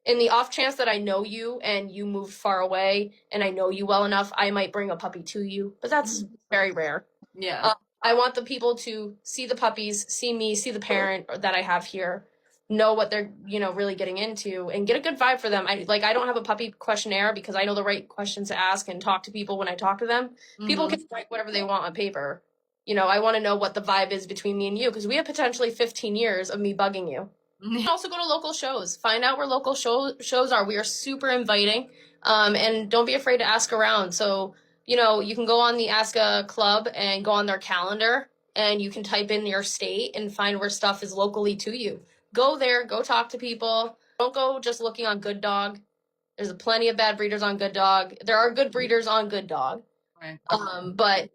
In the off chance that I know you and you moved far away and I know you well enough, I might bring a puppy to you, but that's very rare. Yeah. I want the people to see the puppies, see me, see the parent that I have here, know what they're, you know, really getting into, and get a good vibe for them. I don't have a puppy questionnaire because I know the right questions to ask and talk to people when I talk to them. People can write whatever they want on paper. You know, I want to know what the vibe is between me and you, because we have potentially 15 years of me bugging you. You can also go to local shows. Find out where local shows are. We are super inviting. And don't be afraid to ask around. So, you know, you can go on the ASCA Club and go on their calendar and you can type in your state and find where stuff is locally to you. Go there, go talk to people. Don't go just looking on Good Dog. There's plenty of bad breeders on Good Dog. There are good breeders on Good Dog. Right. But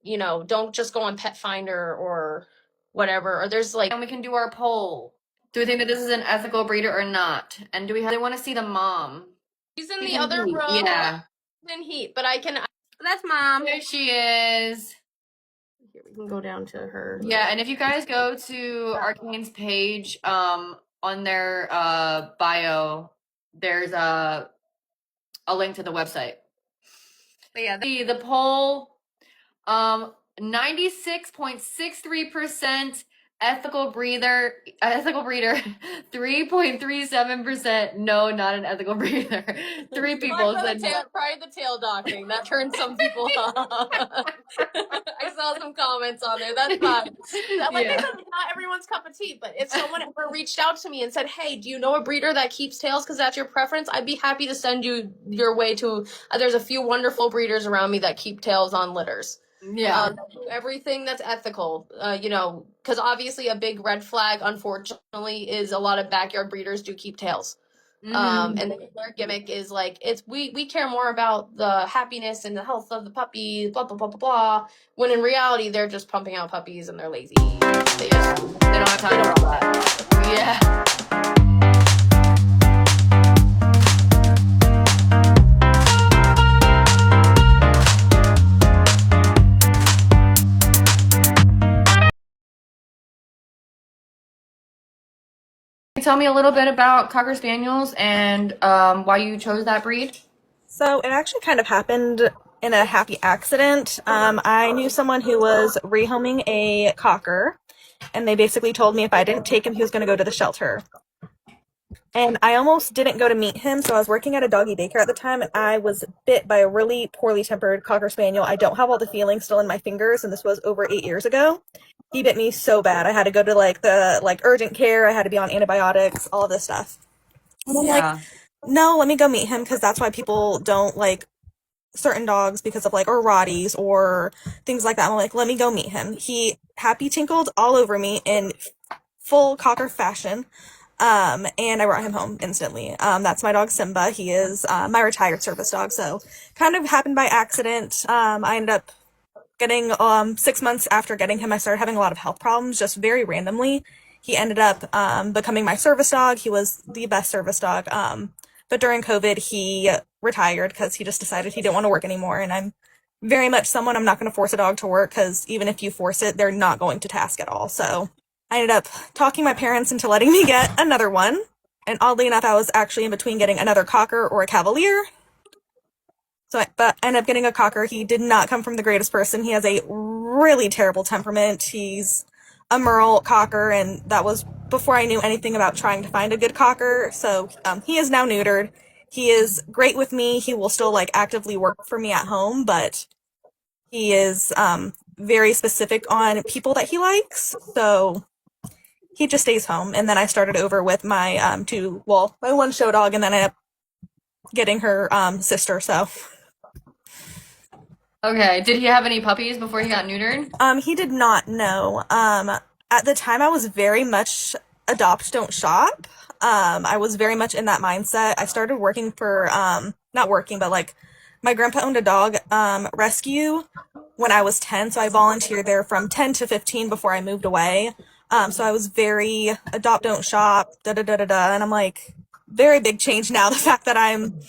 don't just go on Pet Finder or whatever. Or there's like, And we can do our poll. Do we think that this is an ethical breeder or not? And do we really want to see the mom? she's in the other room. Yeah. In heat, but that's Mom. There she is. Here, we can go down to her. Yeah, and if you guys go to Arcane's page, on their bio, there's a link to the website. But yeah, the poll, 96.63% ethical breeder, 3.37% no, not an ethical breeder. 3 people said probably the tail docking. That turned some people off. I saw some comments on there. That's fine. Like I said, not everyone's cup of tea, but if someone ever reached out to me and said, hey, do you know a breeder that keeps tails because that's your preference, I'd be happy to send you your way to, there's a few wonderful breeders around me that keep tails on litters. Yeah. Everything that's ethical, because obviously a big red flag, unfortunately, is a lot of backyard breeders do keep tails. And their gimmick is like, we care more about the happiness and the health of the puppy, blah, blah, blah, blah, blah. When in reality, they're just pumping out puppies and they're lazy. They don't have time for all that. Yeah. Tell me a little bit about Cocker Spaniels and why you chose that breed. So it actually kind of happened in a happy accident. I knew someone who was rehoming a Cocker, and they basically told me if I didn't take him, he was going to go to the shelter. And I almost didn't go to meet him, so I was working at a doggy daycare at the time, and I was bit by a really poorly tempered Cocker Spaniel. I don't have all the feelings still in my fingers, and this was over 8 years ago. He bit me so bad. I had to go to the urgent care. I had to be on antibiotics, all of this stuff. And I'm like, no, let me go meet him, because that's why people don't like certain dogs, because of or Rotties or things like that. I'm like, let me go meet him. He happy tinkled all over me in full Cocker fashion. And I brought him home instantly. That's my dog Simba. He is my retired service dog, so kind of happened by accident. I ended up getting 6 months after getting him, I started having a lot of health problems, just very randomly. He ended up becoming my service dog. He was the best service dog. But during COVID, he retired because he just decided he didn't want to work anymore. And I'm very much someone, I'm not going to force a dog to work, because even if you force it, they're not going to task at all. So I ended up talking my parents into letting me get another one. And oddly enough, I was actually in between getting another Cocker or a Cavalier. But I ended up getting a Cocker. He did not come from the greatest person. He has a really terrible temperament. He's a Merle Cocker, and that was before I knew anything about trying to find a good Cocker. So he is now neutered. He is great with me. He will still actively work for me at home, but he is very specific on people that he likes. So he just stays home. And then I started over with my my one show dog, and then I ended up getting her sister. So. Okay. Did he have any puppies before he got neutered? He did not, no. At the time, I was very much adopt, don't shop. I was very much in that mindset. I started working for, not working, but my grandpa owned a dog rescue when I was 10, so I volunteered there from 10 to 15 before I moved away. So I was very adopt, don't shop, da-da-da-da-da, and I'm very big change now, the fact that I'm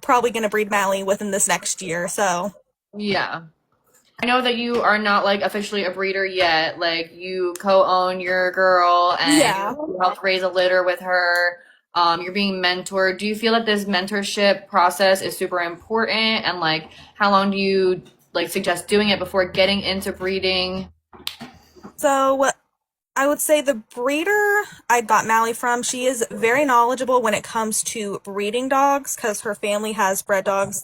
probably going to breed Mally within this next year, so. Yeah. I know that you are not officially a breeder yet. You co-own your girl and you helped raise a litter with her. You're being mentored. Do you feel that this mentorship process is super important? And how long do you suggest doing it before getting into breeding? So I would say the breeder I got Mally from, she is very knowledgeable when it comes to breeding dogs, because her family has bred dogs.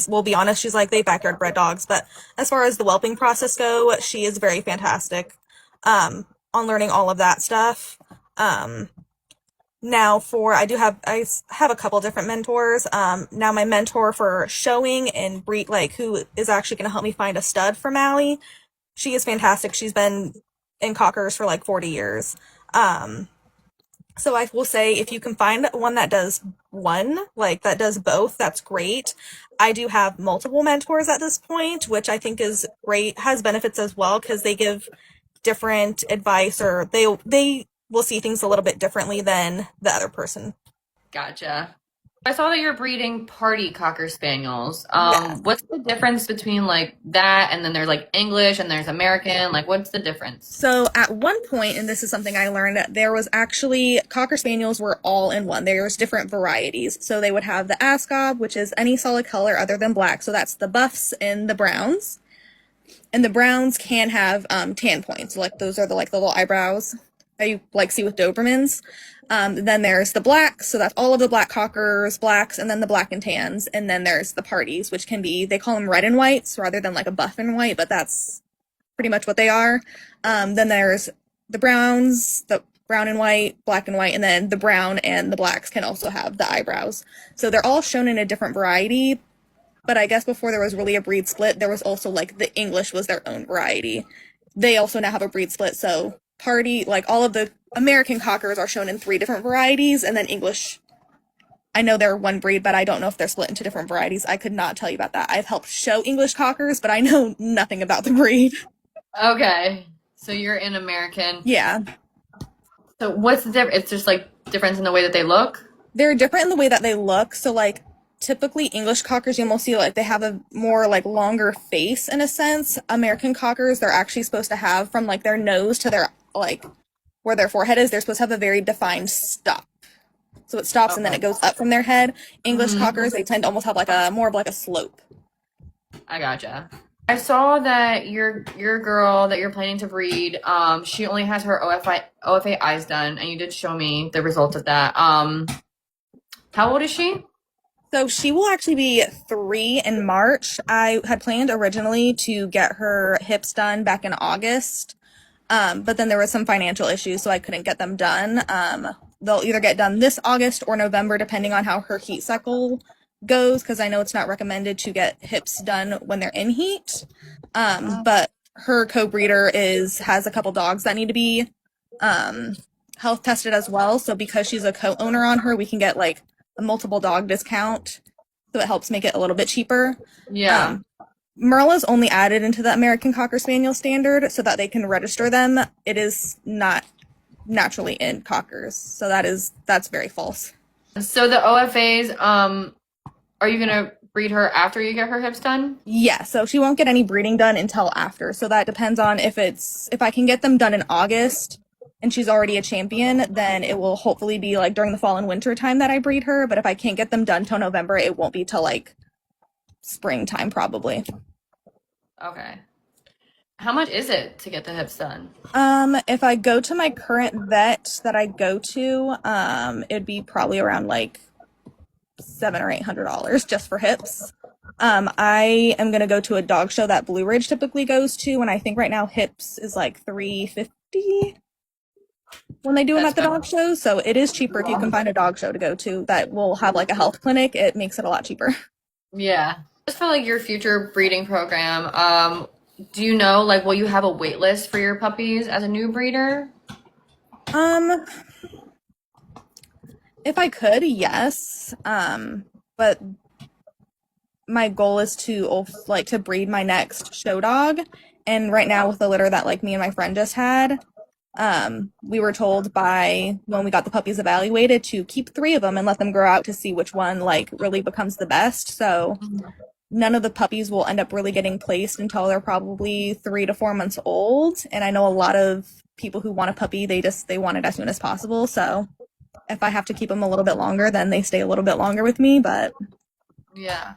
We'll be honest, she's they backyard bred dogs, but as far as the whelping process go, she is very fantastic on learning all of that stuff. Now I have a couple different mentors. Now my mentor for showing and breed, who is actually going to help me find a stud for Mally, She is fantastic. She's been in cockers for like 40 years. So I will say if you can find one that does that does both, that's great. I do have multiple mentors at this point, which I think is great, has benefits as well because they give different advice, or they will see things a little bit differently than the other person. Gotcha. I saw that you're breeding party Cocker Spaniels. Yes. What's the difference between like that and then there's like English and there's American? Like, what's the difference? So at one point, and this is something I learned, there was actually Cocker Spaniels were all in one. There was different varieties. So they would have the Ascot, which is any solid color other than black. So that's the buffs and the browns. And the browns can have tan points. Like those are the little eyebrows that you like see with Dobermans. Then there's the blacks, so that's all of the black cockers, blacks, and then the black and tans. And then there's the parties, which can be, they call them red and whites rather than like a buff and white, but that's pretty much what they are. Then there's the browns, the brown and white, black and white, and then the brown and the blacks can also have the eyebrows. So they're all shown in a different variety, but I guess before there was really a breed split, there was also like the English was their own variety. They also now have a breed split, so party, like all of the American cockers are shown in 3 different varieties, and then English, I know they're one breed, but I don't know if they're split into different varieties. I could not tell you about that. I've helped show English cockers, but I know nothing about the breed. Okay. So you're in American. Yeah. So what's the difference? It's just like difference in the way that they look? They're different in the way that they look. So like typically English cockers, you almost see like they have a more like longer face in a sense. American cockers, they're actually supposed to have from like their nose to their like where their forehead is, they're supposed to have a very defined stop. So it stops and then it goes up from their head. English cockers, they tend to almost have like a more of like a slope. I gotcha. I saw that your girl that you're planning to breed, she only has her OFA eyes done, and you did show me the results of that. How old is she? So she will actually be 3 in March. I had planned originally to get her hips done back in August, but then there was some financial issues, so I couldn't get them done. They'll either get done this August or November, depending on how her heat cycle goes, because I know it's not recommended to get hips done when they're in heat. But her co-breeder has a couple dogs that need to be health tested as well. So because she's a co-owner on her, we can get like a multiple dog discount. So it helps make it a little bit cheaper. Yeah. Merla's only added into the American Cocker Spaniel standard so that they can register them. It is not naturally in cockers. So that's very false. So the OFAs, are you gonna breed her after you get her hips done? Yeah, so she won't get any breeding done until after. So that depends on if I can get them done in August and she's already a champion, then it will hopefully be like during the fall and winter time that I breed her. But if I can't get them done till November, it won't be till like springtime probably. Okay. How much is it to get the hips done? If I go to my current vet that I go to, it'd be probably around like $700 or $800 just for hips. I am gonna go to a dog show that Blue Ridge typically goes to, and I think right now hips is like $350 when they do them at the dog show. So it is cheaper if you can find a dog show to go to that will have like a health clinic. It makes it a lot cheaper. Yeah. Just for like your future breeding program, do you know like will you have a wait list for your puppies as a new breeder? If I could, yes. But my goal is to breed my next show dog. And right now with the litter that like me and my friend just had, we were told by when we got the puppies evaluated to keep 3 of them and let them grow out to see which one like really becomes the best. So none of the puppies will end up really getting placed until they're probably 3 to 4 months old. And I know a lot of people who want a puppy, they want it as soon as possible. So if I have to keep them a little bit longer, then they stay a little bit longer with me, but yeah.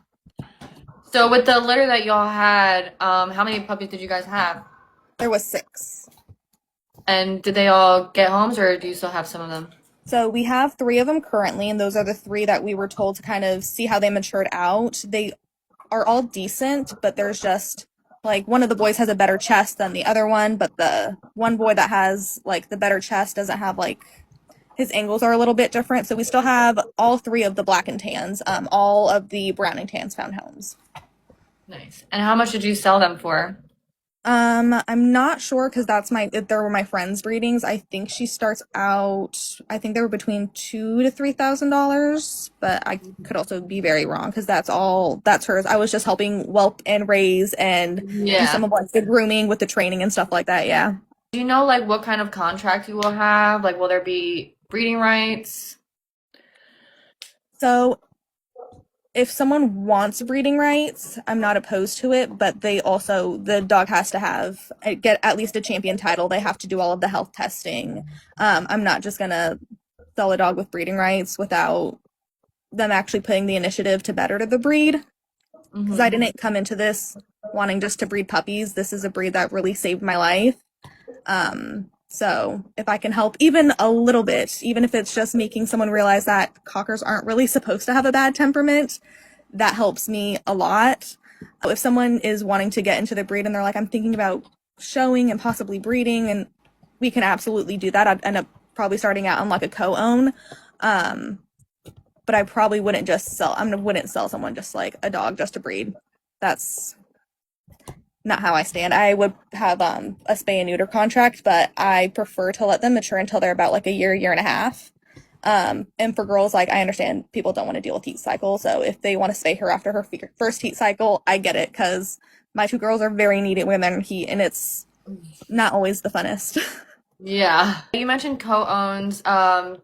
So with the litter that y'all had, how many puppies did you guys have? there was 6. And did they all get homes, or do you still have some of them? So we have 3 of them currently, and those are the 3 that we were told to kind of see how they matured out. They are all decent, but there's just like one of the boys has a better chest than the other one, but the one boy that has like the better chest doesn't have like his angles are a little bit different. So we still have all 3 of the black and tans. All of the brown and tans found homes. Nice. And how much did you sell them for? I'm not sure because there were my friends' breedings. I think she starts out, I think they were between $2,000 to $3,000, but I could also be very wrong because that's hers. I was just helping whelp and raise and do some Yeah. of like the grooming with the training and stuff like that. Yeah. Do you know like what kind of contract you will have? Like, will there be breeding rights? So if someone wants breeding rights, I'm not opposed to it, but the dog has to get at least a champion title. They have to do all of the health testing. I'm not just gonna sell a dog with breeding rights without them actually putting the initiative to better the breed. Because I Hmm. didn't come into this wanting just to breed puppies. This is a breed that really saved my life. So if I can help even a little bit, even if it's just making someone realize that cockers aren't really supposed to have a bad temperament, that helps me a lot. If someone is wanting to get into the breed and they're like, I'm thinking about showing and possibly breeding, and we can absolutely do that. I'd end up probably starting out on like a co-own. Um, but I probably wouldn't sell someone just like a dog just to breed. That's not how I stand. I would have a spay and neuter contract, but I prefer to let them mature until they're about like a year and a half. And for girls, like I understand people don't want to deal with heat cycle, so if they want to spay her after her first heat cycle, I get it because my two girls are very needy when they're in heat, and it's not always the funnest. Yeah. You mentioned co-owns.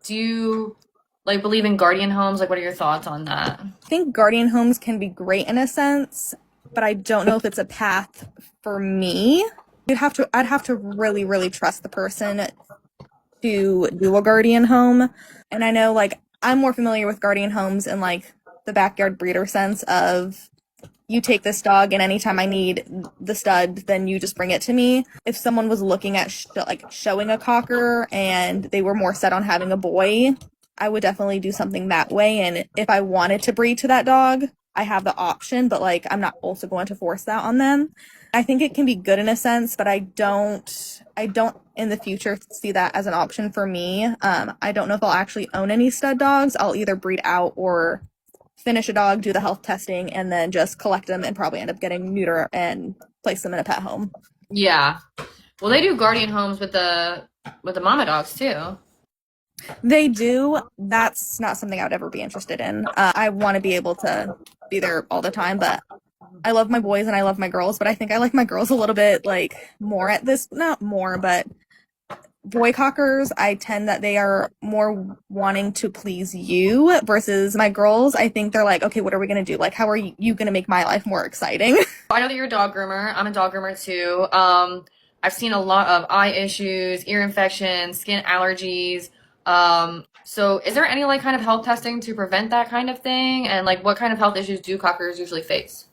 Do you like believe in guardian homes? Like, what are your thoughts on that? I think guardian homes can be great in a sense, but I don't know if it's a path for me. I'd have to really, really trust the person to do a guardian home. And I know like I'm more familiar with guardian homes in like the backyard breeder sense of you take this dog and anytime I need the stud, then you just bring it to me. If someone was looking at showing a cocker and they were more set on having a boy, I would definitely do something that way. And if I wanted to breed to that dog, I have the option, but like I'm not also going to force that on them. I think it can be good in a sense, but I don't in the future see that as an option for me. I don't know if I'll actually own any stud dogs. I'll either breed out or finish a dog, do the health testing, and then just collect them and probably end up getting neuter and place them in a pet home. Yeah. Well, they do guardian homes with the mama dogs too. They do. That's not something I would ever be interested in. I want to be able to be there all the time, but I love my boys and I love my girls, but I think I like my girls a little bit like more at this, not more, but boy cockers, I tend that they are more wanting to please you versus my girls. I think they're like, okay, what are we going to do? Like, how are you going to make my life more exciting? I know that you're a dog groomer. I'm a dog groomer too. I've seen a lot of eye issues, ear infections, skin allergies. So is there any like kind of health testing to prevent that kind of thing? And like what kind of health issues do cockers usually face?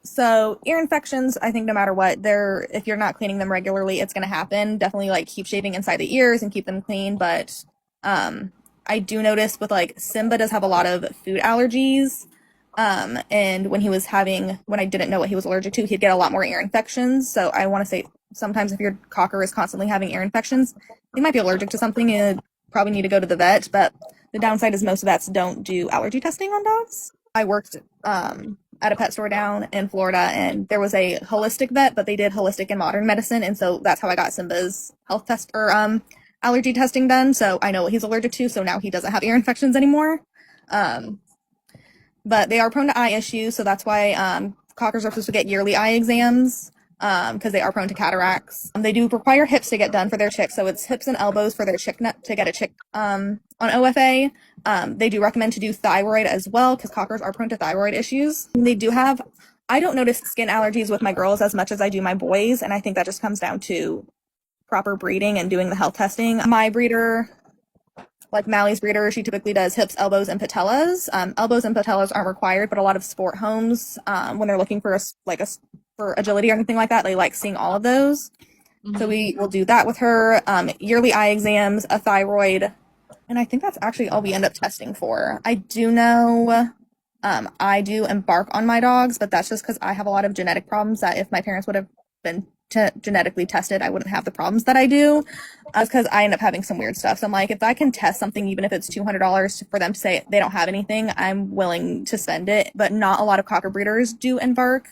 So ear infections, I think no matter what, if you're not cleaning them regularly, it's going to happen. Definitely like keep shaving inside the ears and keep them clean. But I do notice with like Simba does have a lot of food allergies. And when I didn't know what he was allergic to, he'd get a lot more ear infections. So I want to say sometimes if your cocker is constantly having ear infections, he might be allergic to something and probably need to go to the vet. But the downside is most vets don't do allergy testing on dogs. I worked at a pet store down in Florida, and there was a holistic vet, but they did holistic and modern medicine, and so that's how I got Simba's health test or allergy testing done. So I know what he's allergic to, so now he doesn't have ear infections anymore. Um, but they are prone to eye issues, so that's why cockers are supposed to get yearly eye exams because they are prone to cataracts. They do require hips to get done for their chicks, so it's hips and elbows for their chick to get a chick on OFA. They do recommend to do thyroid as well because cockers are prone to thyroid issues. I don't notice skin allergies with my girls as much as I do my boys, and I think that just comes down to proper breeding and doing the health testing. My breeder, like Mally's breeder, she typically does hips, elbows, and patellas. Elbows and patellas aren't required, but a lot of sport homes, when they're looking for for agility or anything like that, they like seeing all of those. So we will do that with her. Yearly eye exams, a thyroid, and I think that's actually all we end up testing for. I do know I do embark on my dogs, but that's just because I have a lot of genetic problems that if my parents would have been genetically tested, I wouldn't have the problems that I do. Because I end up having some weird stuff. So I'm like, if I can test something, even if it's $200 for them to say they don't have anything, I'm willing to spend it. But not a lot of cocker breeders do embark.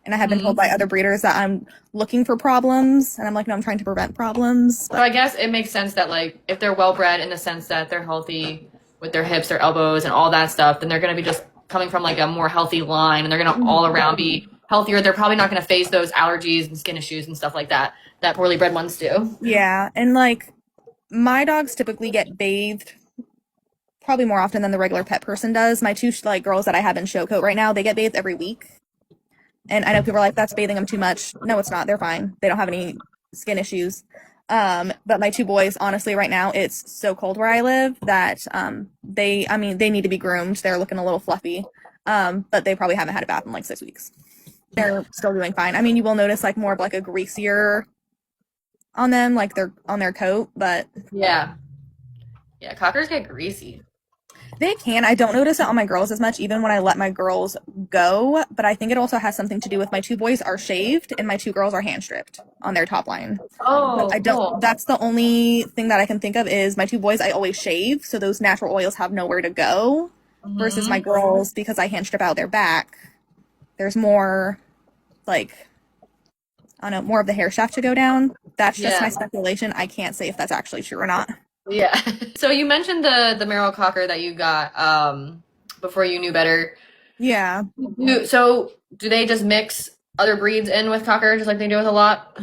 And I have been told by other breeders that I'm looking for problems, and I'm like, no, I'm trying to prevent problems. So I guess it makes sense that like if they're well bred in the sense that they're healthy with their hips, their elbows, and all that stuff, then they're going to be just coming from like a more healthy line, and they're going to all around be healthier. They're probably not going to face those allergies and skin issues and stuff like that that poorly bred ones do. Yeah, and like my dogs typically get bathed probably more often than the regular pet person does. My two like girls that I have in show coat right now, they get bathed every week. And I know people are like, that's bathing them too much. No, it's not. They're fine. They don't have any skin issues. But my two boys, honestly, right now, it's so cold where I live that they need to be groomed. They're looking a little fluffy. But they probably haven't had a bath in like 6 weeks. They're still doing fine. I mean, you will notice like more of like a greasier on them, like they're on their coat, but Yeah. Yeah, cockers get greasy. they can. I don't notice it on my girls as much, even when I let my girls go. But I think it also has something to do with my two boys are shaved and my two girls are hand stripped on their top line. Oh, I don't. cool. That's the only thing that I can think of is my two boys. I always shave, so those natural oils have nowhere to go. Versus my girls, because I hand strip out their back, there's more, like, I don't know, more of the hair shaft to go down. That's just my speculation. I can't say if that's actually true or not. Yeah. So you mentioned the Merrill Cocker that you got before you knew better. Yeah. So do they just mix other breeds in with Cocker just like they do with a lot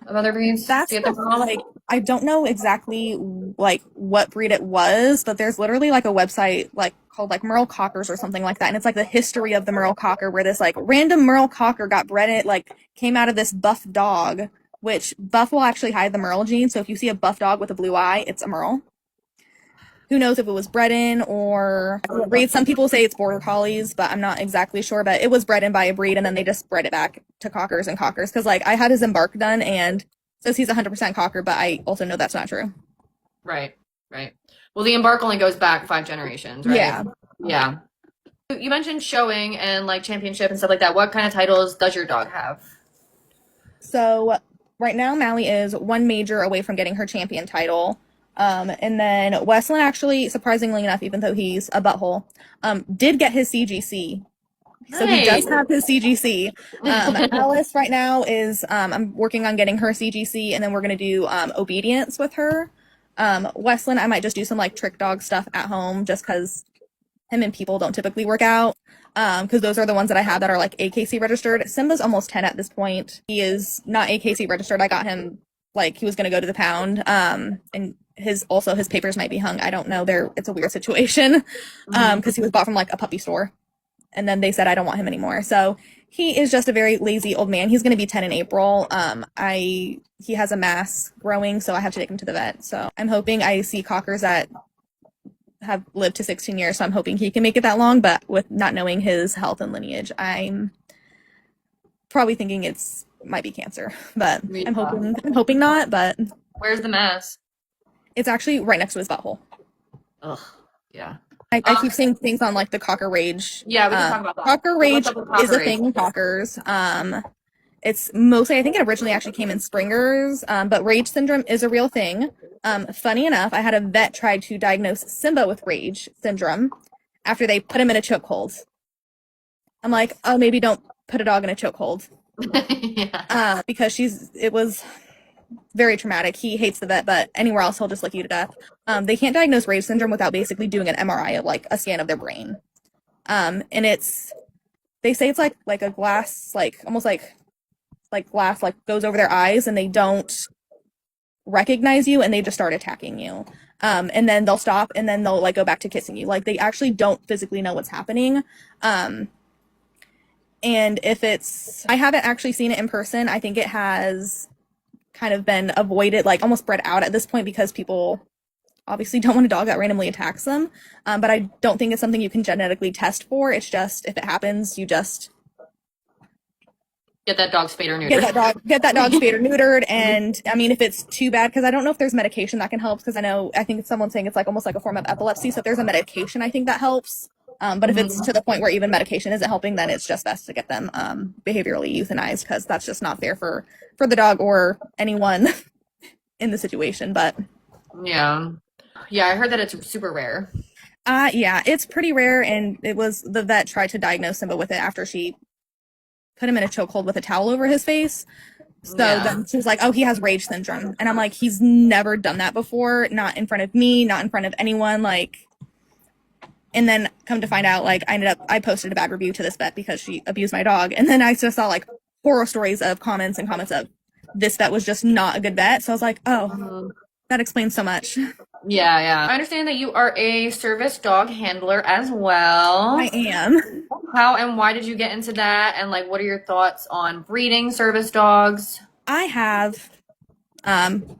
of other breeds? That's to get their mom? like I don't know exactly like what breed it was, but there's literally like a website like called like Merle Cockers or something like that, and it's like the history of the Merle Cocker, where this like random Merle Cocker got bred it like came out of this buff dog, which buff will actually hide the Merle gene. So if you see a buff dog with a blue eye, it's a Merle. Who knows if it was bred in or breed? Some people say it's border collies, but I'm not exactly sure. But it was bred in by a breed, and then they just bred it back to cockers and cockers. Because like I had his embark done, and it says he's 100% cocker, but I also know that's not true. Right. Well, the embark only goes back 5 generations, right? Yeah. You mentioned showing and like championship and stuff like that. What kind of titles does your dog have? So right now, Mally is one major away from getting her champion title. And then Westlin actually, surprisingly enough, even though he's a butthole, did get his CGC. So he does have his CGC. Alice right now is, I'm working on getting her CGC, and then we're going to do obedience with her. Westlin, I might just do some like trick dog stuff at home just because him and people don't typically work out. Because those are the ones that I have that are like AKC registered. Simba's almost 10 at this point. He is not AKC registered. I got him like he was going to go to the pound. And his papers might be hung. I don't know. It's a weird situation. Because he was bought from like a puppy store. And then they said I don't want him anymore. So he is just a very lazy old man. He's going to be 10 in April. He has a mass growing, so I have to take him to the vet. So I'm hoping I see cockers that have lived to 16 years, so I'm hoping he can make it that long. But with not knowing his health and lineage, I'm probably thinking might be cancer. But I'm hoping not. But where's the mass? It's actually right next to his butthole. Ugh. Yeah. I keep seeing things on like the cocker rage. Yeah, we can talk about that. Cocker rage is a thing in cockers. It's mostly, I think it originally actually came in springers, but rage syndrome is a real thing. Funny enough, I had a vet try to diagnose Simba with rage syndrome after they put him in a chokehold. I'm like, oh, maybe don't put a dog in a chokehold. Yeah. Because it was very traumatic. He hates the vet, but anywhere else he'll just lick you to death. They can't diagnose rage syndrome without basically doing an MRI of like a scan of their brain. And they say it's like a glass, like almost like glass like goes over their eyes, and they don't recognize you, and they just start attacking you. And then they'll stop, and then they'll like go back to kissing you. Like they actually don't physically know what's happening. And I haven't actually seen it in person. I think it has kind of been avoided, like almost bred out at this point, because people obviously don't want a dog that randomly attacks them. But I don't think it's something you can genetically test for. It's just, if it happens, you just get that dog spayed or neutered. Get that dog spayed or neutered. And I mean, if it's too bad, because I don't know if there's medication that can help, because I think someone's saying it's like almost like a form of epilepsy. So if there's a medication, I think that helps. But if it's to the point where even medication isn't helping, then it's just best to get them behaviorally euthanized, because that's just not fair for the dog or anyone in the situation. But yeah, I heard that it's super rare. Yeah, it's pretty rare, and the vet tried to diagnose Simba with it after she put him in a chokehold with a towel over his face. So then she was like, oh, he has rage syndrome. And I'm like, he's never done that before, not in front of me, not in front of anyone. Like, and then come to find out, like, I posted a bad review to this vet because she abused my dog. And then I just saw like horror stories of comments of this vet was just not a good vet. So I was like, oh, that explains so much. Yeah. I understand that you are a service dog handler as well. I am. How and why did you get into that? And like, what are your thoughts on breeding service dogs? I have,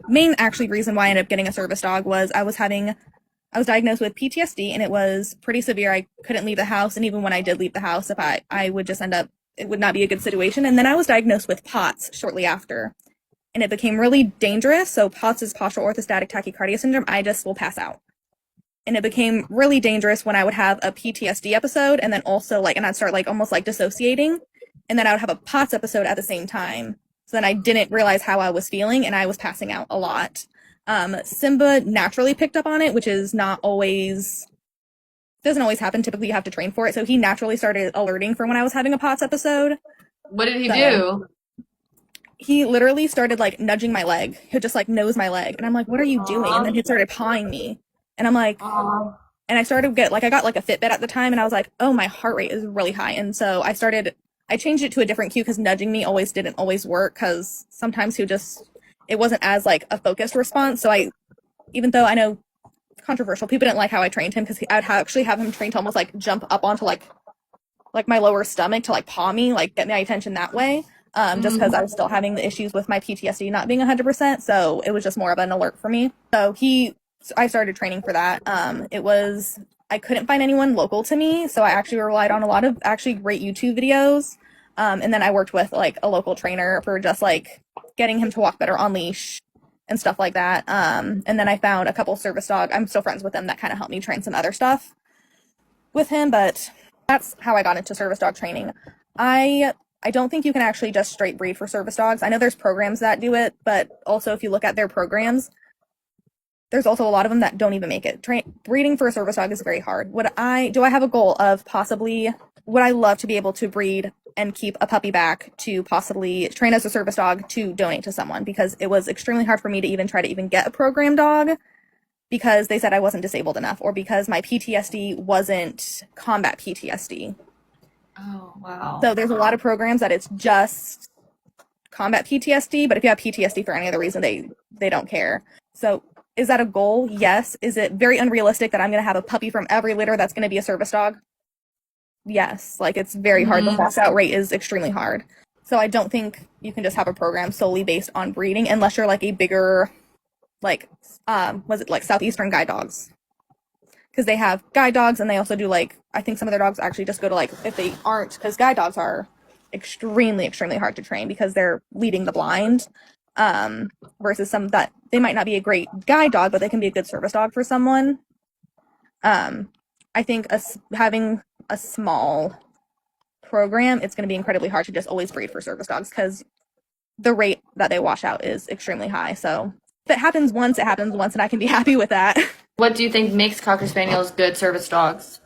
main actually reason why I ended up getting a service dog was I was diagnosed with PTSD, and it was pretty severe. I couldn't leave the house, and even when I did leave the house, if I would just end up, it would not be a good situation. And then I was diagnosed with POTS shortly after, and it became really dangerous. So POTS is postural orthostatic tachycardia syndrome. I just will pass out. And it became really dangerous when I would have a PTSD episode, and then also like, and I'd start like almost like dissociating, and then I would have a POTS episode at the same time. So then I didn't realize how I was feeling, and I was passing out a lot. Simba naturally picked up on it, which is not always, doesn't always happen. Typically you have to train for it. So he naturally started alerting for when I was having a POTS episode. What did he do? He literally started like nudging my leg. He'd just like nose my leg. And I'm like, what are you doing? And then he started pawing me. And I'm like, and I started to get like, I got like a Fitbit at the time, and I was like, oh, my heart rate is really high. And so I changed it to a different cue because nudging me didn't always work, because sometimes it wasn't as like a focused response. So even though I know controversial, people didn't like how I trained him, because I'd actually have him trained to almost like jump up onto like my lower stomach to like paw me, like get my attention that way. Just because I was still having the issues with my PTSD not being 100%. So it was just more of an alert for me. So I started training for that. I couldn't find anyone local to me, so I actually relied on a lot of actually great YouTube videos. And then I worked with like a local trainer for just like getting him to walk better on leash and stuff like that. And then I found a couple service dog. I'm still friends with them that kind of helped me train some other stuff with him, but that's how I got into service dog training. I don't think you can actually just straight breed for service dogs. I know there's programs that do it, but also if you look at their programs, there's also a lot of them that don't even make it. Breeding for a service dog is very hard. Do I have a goal of would I love to be able to breed and keep a puppy back to possibly train as a service dog to donate to someone, because it was extremely hard for me to even try to even get a program dog, because they said I wasn't disabled enough, or because my PTSD wasn't combat PTSD. Oh, wow. So there's a lot of programs that it's just combat PTSD, but if you have PTSD for any other reason, they don't care. So is that a goal? Yes. Is it very unrealistic that I'm going to have a puppy from every litter that's going to be a service dog? Yes. Like, it's very hard. The pass out rate is extremely hard. So I don't think you can just have a program solely based on breeding, unless you're like a bigger, like, was it like Southeastern guide dogs? Because they have guide dogs, and they also do like, I think some of their dogs actually just go to like, if they aren't, because guide dogs are extremely, extremely hard to train because they're leading the blind. Versus some that they might not be a great guide dog, but they can be a good service dog for someone. I think having a small program, it's going to be incredibly hard to just always breed for service dogs, because the rate that they wash out is extremely high. So if it happens once, and I can be happy with that. What do you think makes Cocker Spaniels good service dogs?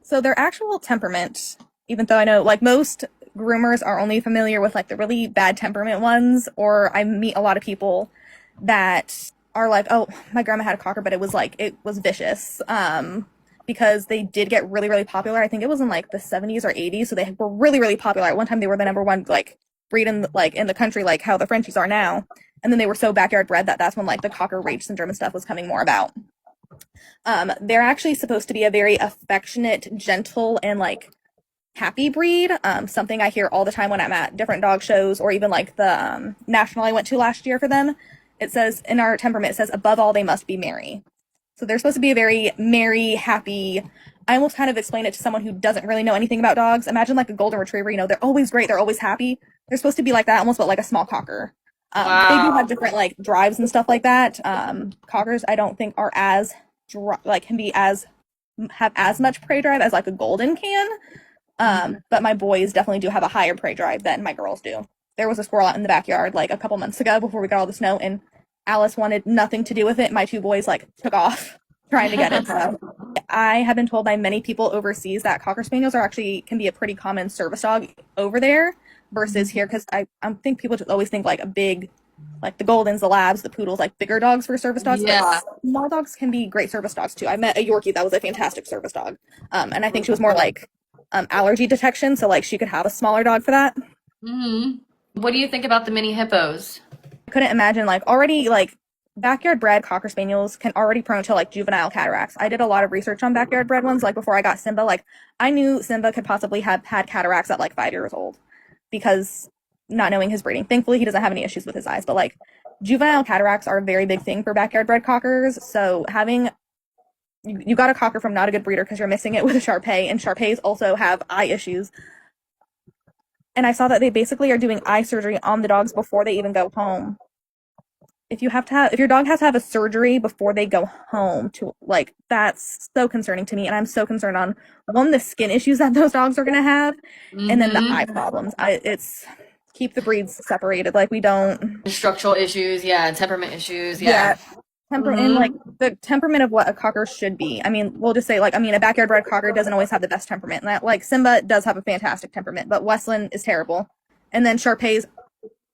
So their actual temperament, even though I know like most groomers are only familiar with like the really bad temperament ones, or I meet a lot of people that are like, oh, my grandma had a cocker, but it was vicious. Because they did get really, really popular. I think it was in like the 70s or 80s. So they were really, really popular. At one time they were the number one like breed in the country, like how the Frenchies are now. And then they were so backyard bred that's when like the cocker rage syndrome and stuff was coming more about. They're actually supposed to be a very affectionate, gentle, and like happy breed. Something I hear all the time when I'm at different dog shows, or even like the national I went to last year for them. It says in our temperament, it says above all they must be merry. So they're supposed to be a very merry, happy. I almost kind of explain it to someone who doesn't really know anything about dogs. Imagine like a golden retriever, they're always great, they're always happy. They're supposed to be like that, almost, but like a small cocker. Wow. They do have different like drives and stuff like that. Cockers I don't think are as have as much prey drive as like a golden can. But my boys definitely do have a higher prey drive than my girls do. There was a squirrel out in the backyard like a couple months ago before we got all the snow, and Alice wanted nothing to do with it. My two boys like took off trying to get it. So I have been told by many people overseas that Cocker Spaniels can be a pretty common service dog over there versus here, because I think people just always think like a big, like the Goldens, the Labs, the Poodles, like bigger dogs for service dogs, Yeah. but small dogs can be great service dogs too. I met a Yorkie that was a fantastic service dog, and I think she was more like allergy detection, so like she could have a smaller dog for that. What do you think about the mini hippos? I couldn't imagine like already like backyard bred Cocker Spaniels can already prone to like juvenile cataracts. I did a lot of research on backyard bred ones like before I got Simba. Like I knew Simba could possibly have had cataracts at like 5 years old because not knowing his breeding. Thankfully, he doesn't have any issues with his eyes, but like juvenile cataracts are a very big thing for backyard bred cockers. So having you got a cocker from not a good breeder because you're missing it with a Shar-Pei, and Shar-Peis also have eye issues. And I saw that they basically are doing eye surgery on the dogs before they even go home. If your dog has to have a surgery before they go home, to like, that's so concerning to me. And I'm so concerned on one, the skin issues that those dogs are going to have, and then the eye problems. It's keep the breeds separated. Like we don't Structural issues, yeah, temperament issues, yeah. And like the temperament of what a cocker should be. I mean, we'll just say like, I mean, a backyard bred cocker doesn't always have the best temperament. And that, like Simba does have a fantastic temperament, but Westland is terrible. And then Shar-Peis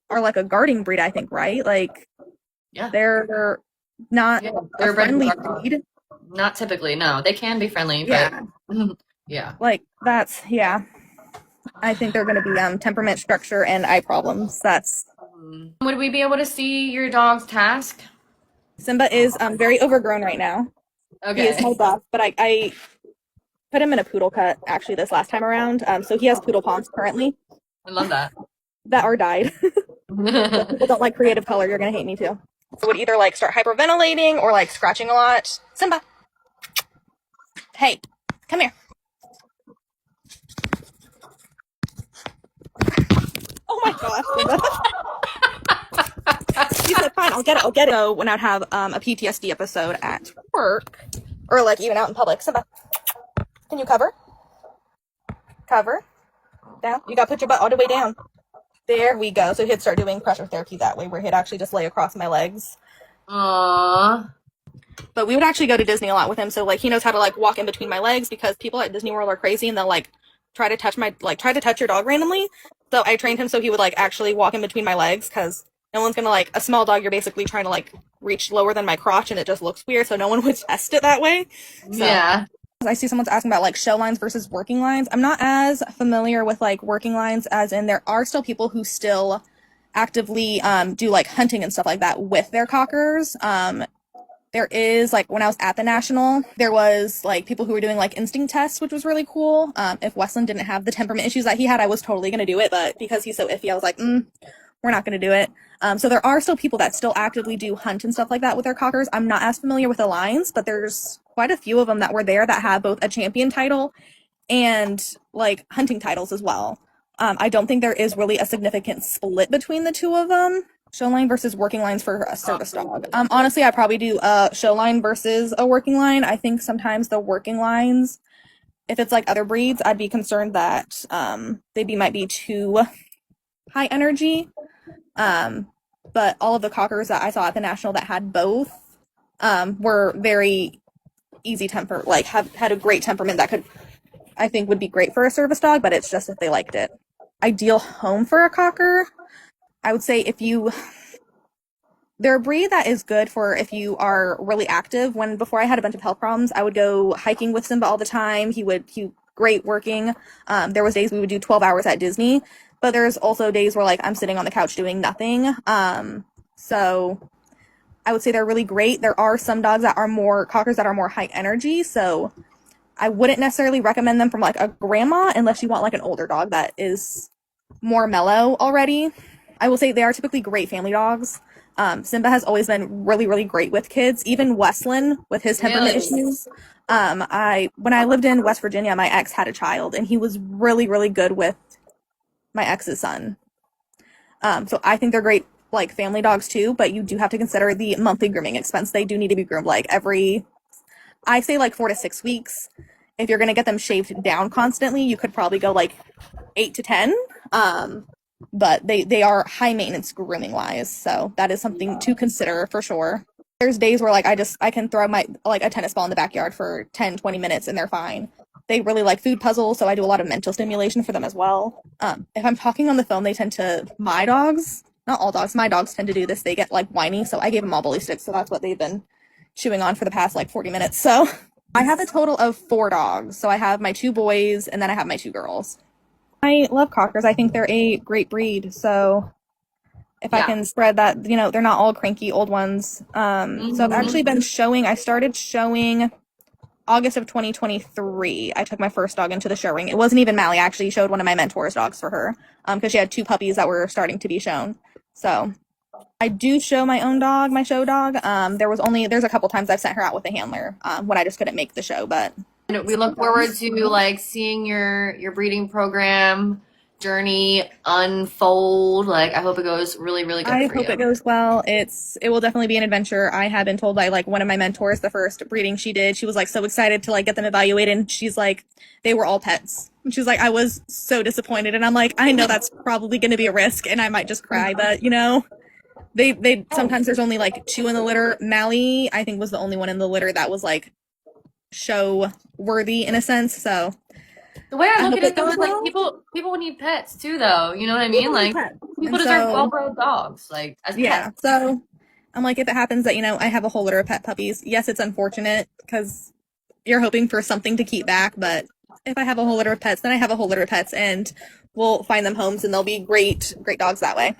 are like a guarding breed, I think, right? Like, yeah, they're not they're a friendly breed. Not typically, no. They can be friendly, but yeah. Like that's I think they're going to be temperament, structure, and eye problems. That's. Would we be able to see your dog's task? Simba is very overgrown right now. Okay. He is my buff, but I put him in a poodle cut actually this last time around. So he has poodle palms currently. I love that. That are dyed. People don't like creative color. You're gonna hate me too. So would either like start hyperventilating or like scratching a lot. Simba, hey, come here. Oh my gosh, Simba. She said, fine, I'll get it. So when I'd have a PTSD episode at work, or like even out in public, Simba, can you cover? Cover. Down. You gotta put your butt all the way down. There we go. So he'd start doing pressure therapy that way, where he'd actually just lay across my legs. Aww. But we would actually go to Disney a lot with him, so like he knows how to like walk in between my legs, because people at Disney World are crazy and they'll like try to touch your dog randomly. So I trained him so he would like actually walk in between my legs, because no one's gonna like, a small dog, you're basically trying to like reach lower than my crotch and it just looks weird, so no one would test it that way. So, yeah. I see someone's asking about like show lines versus working lines. I'm not as familiar with like working lines, as in there are still people who still actively do like hunting and stuff like that with their cockers. There is like, when I was at the National, there was like people who were doing like instinct tests, which was really cool. If Westland didn't have the temperament issues that he had, I was totally going to do it, but because he's so iffy, I was like, we're not going to do it. So there are still people that still actively do hunt and stuff like that with their cockers. I'm not as familiar with the lines, but there's quite a few of them that were there that have both a champion title and like hunting titles as well. I don't think there is really a significant split between the two of them. Show line versus working lines for a service dog. Honestly, I probably do a show line versus a working line. I think sometimes the working lines, if it's like other breeds, I'd be concerned that might be too high energy. But all of the cockers that I saw at the National that had both were very easy temper, like had a great temperament that I think would be great for a service dog, but it's just if they liked it. Ideal home for a cocker, I would say they're a breed that is good for if you are really active. Before I had a bunch of health problems, I would go hiking with Simba all the time. He great working. There was days we would do 12 hours at Disney, but there's also days where like I'm sitting on the couch doing nothing. So I would say they're really great. There are some dogs that are cockers that are more high energy, so I wouldn't necessarily recommend them from like a grandma unless you want like an older dog that is more mellow already. I will say they are typically great family dogs. Simba has always been really, really great with kids. Even Westland with his temperament issues. When I lived in West Virginia, my ex had a child, and he was really, really good with my ex's son. So I think they're great like family dogs too, but you do have to consider the monthly grooming expense. They do need to be groomed like I say like 4 to 6 weeks. If you're going to get them shaved down constantly, you could probably go like 8 to 10. But they are high maintenance grooming wise. So that is something to consider for sure. There's days where like I can throw my like a tennis ball in the backyard for 10, 20 minutes and they're fine. They really like food puzzles, so I do a lot of mental stimulation for them as well. If I'm talking on the phone, they tend to, my dogs, not all dogs, my dogs tend to do this. They get like whiny, so I gave them all bully sticks, so that's what they've been chewing on for the past like 40 minutes. So I have a total of 4 dogs. So I have my 2 boys and then I have my 2 girls. I love cockers. I think they're a great breed. So if I can spread that, you know, they're not all cranky old ones. So I've actually been showing, I started showing August of 2023. I took my first dog into the show ring. It wasn't even Mally. I actually showed one of my mentor's dogs for her because she had 2 puppies that were starting to be shown. So I do show my own dog, my show dog. There's a couple times I've sent her out with a handler when I just couldn't make the show, but. We look forward to like seeing your breeding program journey unfold. Like, I hope it goes really, really good. I hope it goes well. It will definitely be an adventure. I have been told by like one of my mentors, the first breeding she did, she was like so excited to like get them evaluated, and she's like, they were all pets. And she's like, I was so disappointed, and I'm like, I know that's probably going to be a risk, and I might just cry, but you know, they sometimes there's only like 2 in the litter. Mally, I think, was the only one in the litter that was like show worthy in a sense. So the way I look at it though goes is well. like people need pets too, though. You know what I mean? Like, people deserve well-bred dogs, like, as pets. So I'm like, if it happens that, you know, I have a whole litter of pet puppies, yes, it's unfortunate because you're hoping for something to keep back, but if I have a whole litter of pets, then I have a whole litter of pets, and we'll find them homes, and they'll be great dogs that way.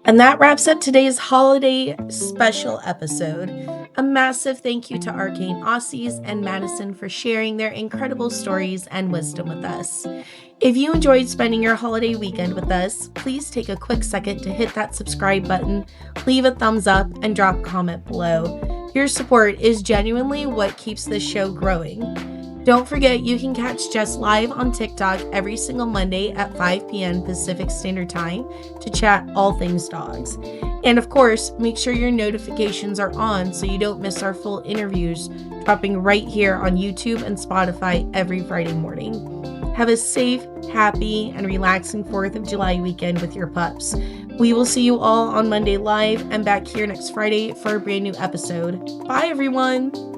And that wraps up today's holiday special episode. A massive thank you to Arcane Aussies and Madison for sharing their incredible stories and wisdom with us. If you enjoyed spending your holiday weekend with us, please take a quick second to hit that subscribe button, leave a thumbs up, and drop a comment below. Your support is genuinely what keeps this show growing. Don't forget, you can catch Jess live on TikTok every single Monday at 5 p.m. Pacific Standard Time to chat all things dogs. And of course, make sure your notifications are on so you don't miss our full interviews dropping right here on YouTube and Spotify every Friday morning. Have a safe, happy, and relaxing 4th of July weekend with your pups. We will see you all on Monday live and back here next Friday for a brand new episode. Bye, everyone!